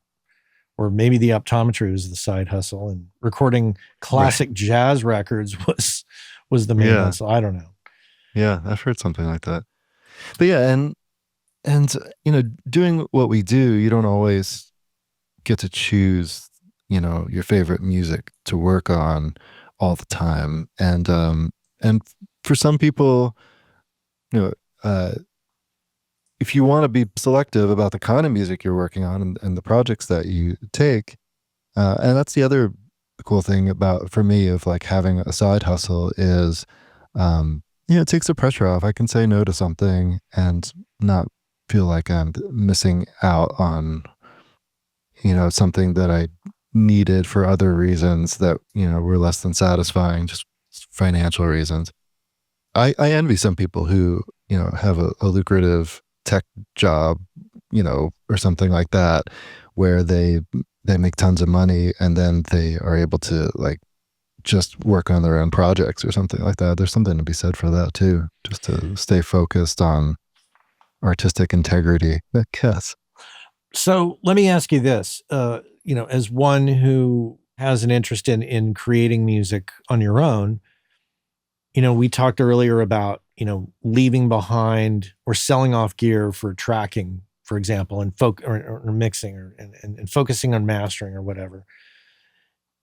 maybe the optometry was the side hustle, and recording classic jazz records was the main hustle. I don't know. Yeah, I've heard something like that. But yeah, and doing what we do, you don't always get to choose, your favorite music to work on all the time. And for some people, you know, uh, if you want to be selective about the kind of music you're working on and the projects that you take, and that's the other cool thing about, for me, of like having a side hustle is, it takes the pressure off. I can say no to something and not feel like I'm missing out on, something that I needed for other reasons that, were less than satisfying, just financial reasons. I envy some people who, have a lucrative tech job, or something like that, where they make tons of money and then they are able to, like, just work on their own projects or something like that. There's something to be said for that too, just to stay focused on artistic integrity, I guess. So let me ask you this, as one who has an interest in creating music on your own, we talked earlier about, leaving behind or selling off gear for tracking, for example, and or mixing and focusing on mastering or whatever.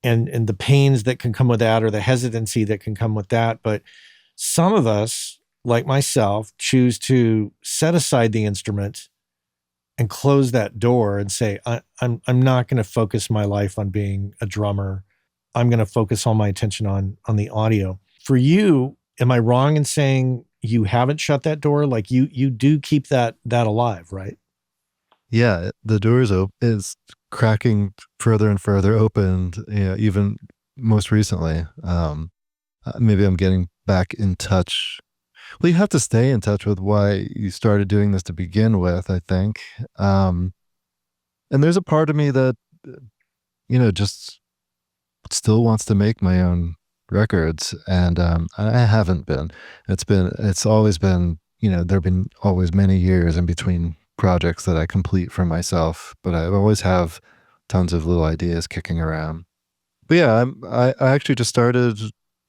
And the pains that can come with that, or the hesitancy that can come with that. But some of us, like myself, choose to set aside the instrument and close that door and say, I'm not going to focus my life on being a drummer. I'm going to focus all my attention on the audio. For you, am I wrong in saying you haven't shut that door? Like you do keep that alive, right? Yeah, the door is cracking further and further open. Even most recently, maybe I'm getting back in touch. Well, you have to stay in touch with why you started doing this to begin with, I think. And there's a part of me that, just still wants to make my own records. And I haven't been. It's always been, there have been always many years in between projects that I complete for myself, but I always have tons of little ideas kicking around. But yeah, I actually just started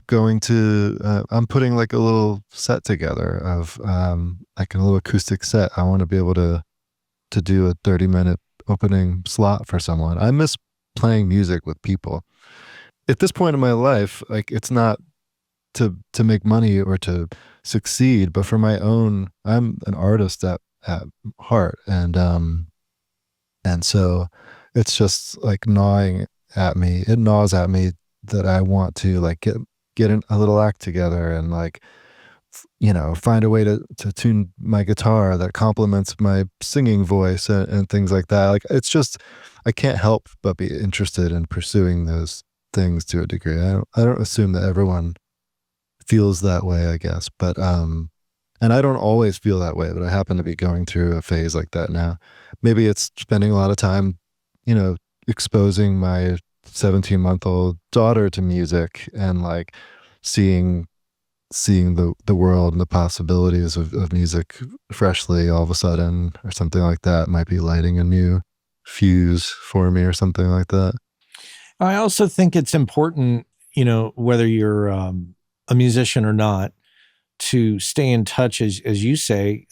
going to I'm putting like a little set together of like a little acoustic set. I want to be able to do a 30-minute opening slot for someone. I miss playing music with people. At this point in my life, like it's not to make money or to succeed, but for my own, I'm an artist at heart, and so it's just like gnawing at me. It gnaws at me that I want to like get a little act together and like find a way to tune my guitar that complements my singing voice and things like that. Like it's just I can't help but be interested in pursuing those things to a degree. I don't assume that everyone feels that way, I guess, but and I don't always feel that way, but I happen to be going through a phase like that now. Maybe it's spending a lot of time, exposing my 17-month-old daughter to music and like seeing the world and the possibilities of music freshly all of a sudden or something like that might be lighting a new fuse for me or something like that. I also think it's important, whether you're a musician or not, to stay in touch, as you say,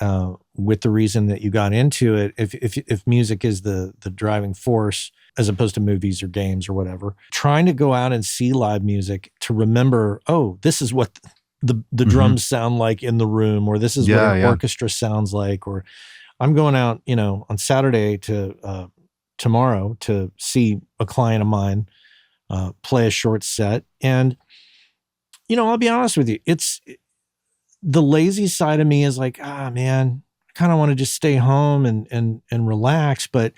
with the reason that you got into it. If music is the driving force, as opposed to movies or games or whatever, trying to go out and see live music to remember, oh, this is what the drums sound like in the room, or this is what an orchestra sounds like, or I'm going out, on Saturday to tomorrow to see a client of mine play a short set. And, I'll be honest with you, it's the lazy side of me is like, man, I kind of want to just stay home and relax. But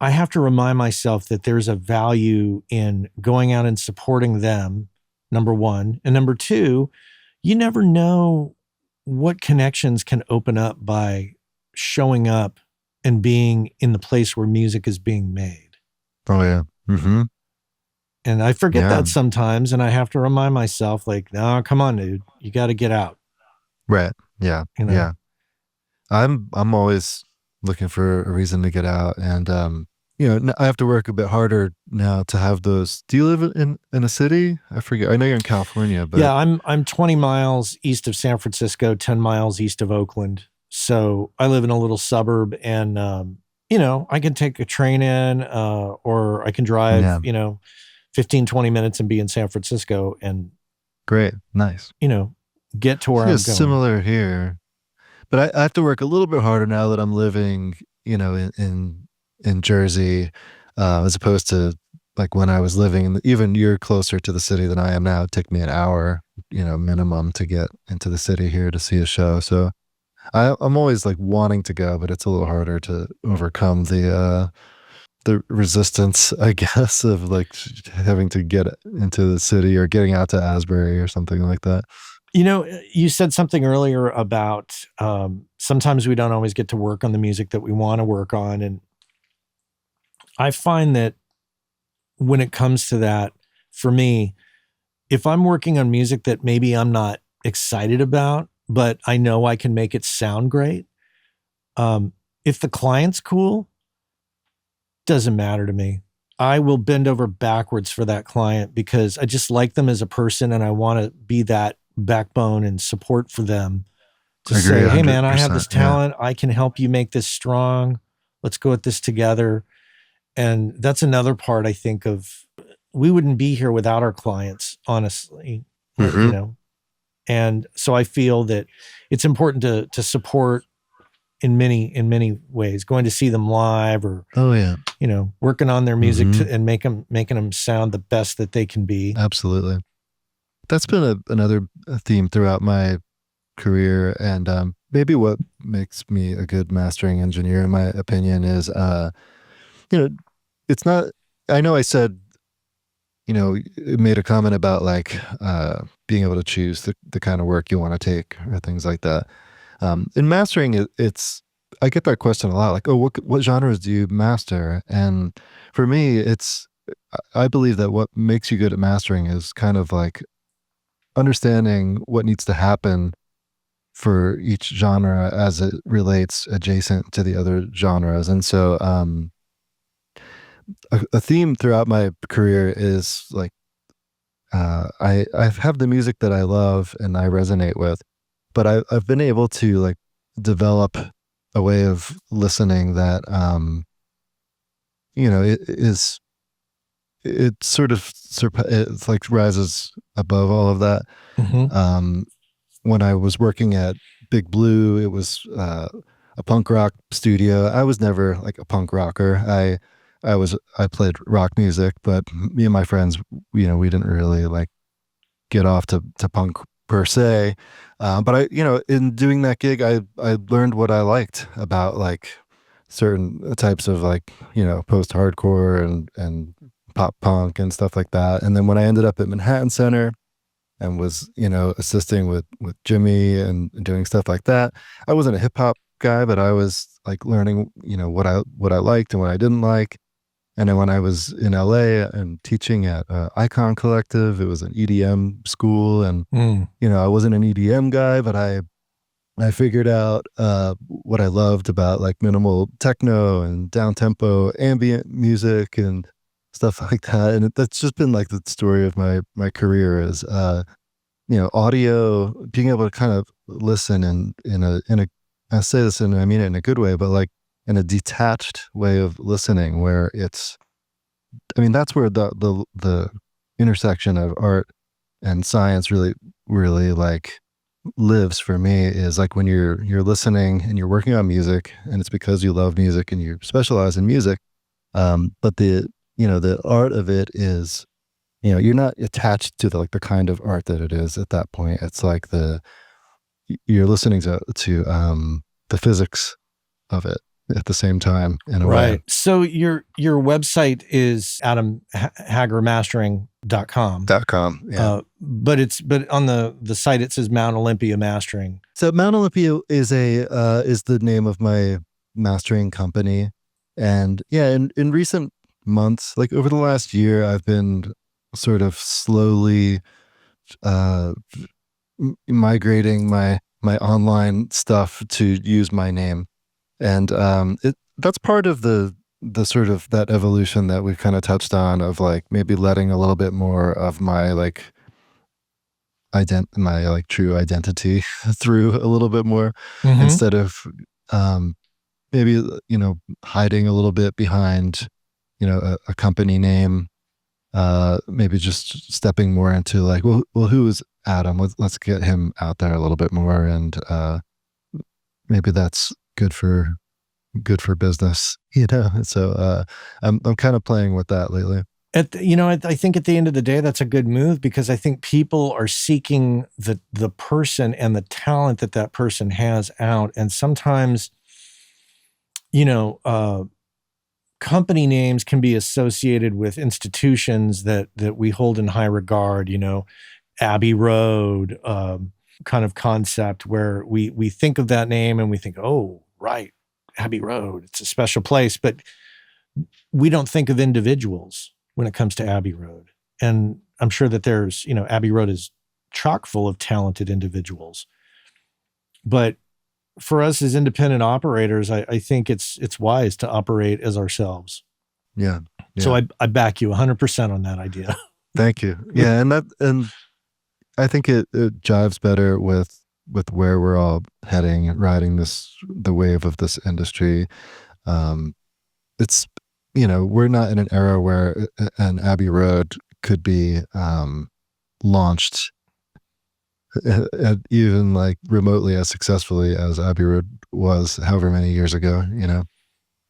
I have to remind myself that there's a value in going out and supporting them, number one. And number two, you never know what connections can open up by showing up and being in the place where music is being made. Oh yeah. Mm-hmm. And I forget that sometimes, and I have to remind myself, like, no, come on, dude, you got to get out. Right. Yeah. Yeah. I'm always looking for a reason to get out, and I have to work a bit harder now to have those. Do you live in a city? I forget. I know you're in California, but yeah, I'm 20 miles east of San Francisco, 10 miles east of Oakland. So I live in a little suburb, and I can take a train in, or I can drive, 15, 20 minutes and be in San Francisco and great. Nice. Get to where I'm going. Similar here, but I have to work a little bit harder now that I'm living, in Jersey, as opposed to like when I was living, even you're closer to the city than I am now. It'd take me an hour, minimum to get into the city here to see a show. So I'm always like wanting to go, but it's a little harder to overcome the resistance, I guess, of like having to get into the city or getting out to Asbury or something like that. You said something earlier about sometimes we don't always get to work on the music that we want to work on. And I find that when it comes to that, for me, if I'm working on music that maybe I'm not excited about, but I know I can make it sound great, if the client's cool, doesn't matter to me. I will bend over backwards for that client because I just like them as a person and I want to be that backbone and support for them to I agree say, hey man, I have 100%. this talent. I can help you make this strong. Let's go at this together. And that's another part I think of. We wouldn't be here without our clients, honestly, Mm-hmm. And so I feel that it's important to support in many ways, going to see them live or, Oh yeah. working on their music Mm-hmm. and making them sound the best that they can be. Absolutely. That's been another theme throughout my career, and maybe what makes me a good mastering engineer, in my opinion, is it's not. I know I said, it made a comment about like being able to choose the kind of work you want to take or things like that. In mastering, it's I get that question a lot, like, oh, what genres do you master? And for me, I believe that what makes you good at mastering is kind of like understanding what needs to happen for each genre as it relates adjacent to the other genres. And so a theme throughout my career is like I have the music that I love and I resonate with, but I've been able to like develop a way of listening that it sort of it's like rises above all of that. Mm-hmm. When I was working at Big Blue, it was a punk rock studio. I was never like a punk rocker. I played rock music, but me and my friends, we didn't really like get off to punk per se. But in doing that gig, I learned what I liked about like certain types of like, post-hardcore and pop punk and stuff like that. And then when I ended up at Manhattan Center and was, assisting with Jimmy and doing stuff like that, I wasn't a hip hop guy, but I was like learning, what I liked and what I didn't like. And then when I was in LA and teaching at Icon Collective, it was an EDM school, and I wasn't an EDM guy, but I figured out what I loved about like minimal techno and down tempo ambient music and stuff like that. And that's just been like the story of my career is audio, being able to kind of listen and in a I say this and I mean it in a good way, but like in a detached way of listening where that's where the intersection of art and science really like lives for me, is like when you're listening and you're working on music and it's because you love music and you specialize in music. But the art of it is, you're not attached to the kind of art that it is at that point. It's like you're listening to the physics of it at the same time in a way. Right. So your website is adamhaggarmastering.com. .com, yeah. But on the site it says Mount Olympia Mastering. So Mount Olympia is the name of my mastering company. And yeah, in recent months, like over the last year, I've been sort of slowly migrating my online stuff to use my name. And that's part of the sort of that evolution that we've kind of touched on, of like maybe letting a little bit more of my like my like true identity through a little bit more, Mm-hmm. instead of maybe hiding a little bit behind a company name. Maybe just stepping more into like, well, who is Adam? Let's get him out there a little bit more, and maybe that's good for business, So I'm kind of playing with that lately. I think at the end of the day, that's a good move, because I think people are seeking the person and the talent that person has out. And sometimes, company names can be associated with institutions that we hold in high regard, Abbey Road, kind of concept where we think of that name and we think, oh, right, Abbey Road, it's a special place, but we don't think of individuals when it comes to Abbey Road. And I'm sure that there's, Abbey Road is chock full of talented individuals. But for us as independent operators, I think it's wise to operate as ourselves. Yeah. So I back you 100% on that idea. Thank you. Yeah. And I think it jives better with where we're all heading, riding the wave of this industry. It's, we're not in an era where an Abbey Road could be launched even like remotely as successfully as Abbey Road was however many years ago.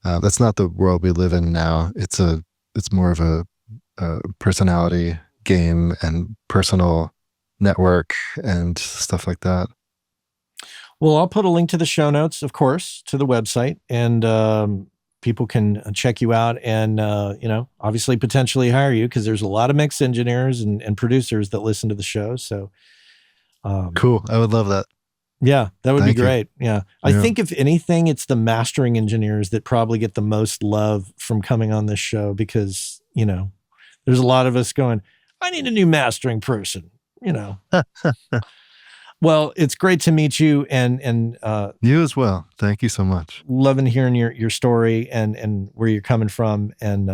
That's not the world we live in now. It's more of a personality game and personal network and stuff like that. Well, I'll put a link to the show notes, of course, to the website, and people can check you out and, obviously potentially hire you, because there's a lot of mix engineers and producers that listen to the show. So cool. I would love that. Yeah, that would be Thank you. great. Yeah. I think if anything, it's the mastering engineers that probably get the most love from coming on this show, because, there's a lot of us going, I need a new mastering person, Well, it's great to meet you, and you as well. Thank you so much. Loving hearing your story and where you're coming from. And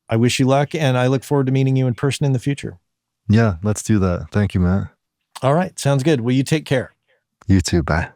I wish you luck, and I look forward to meeting you in person in the future. Yeah, let's do that. Thank you, Matt. All right. Sounds good. Well, you take care. You too. Bye.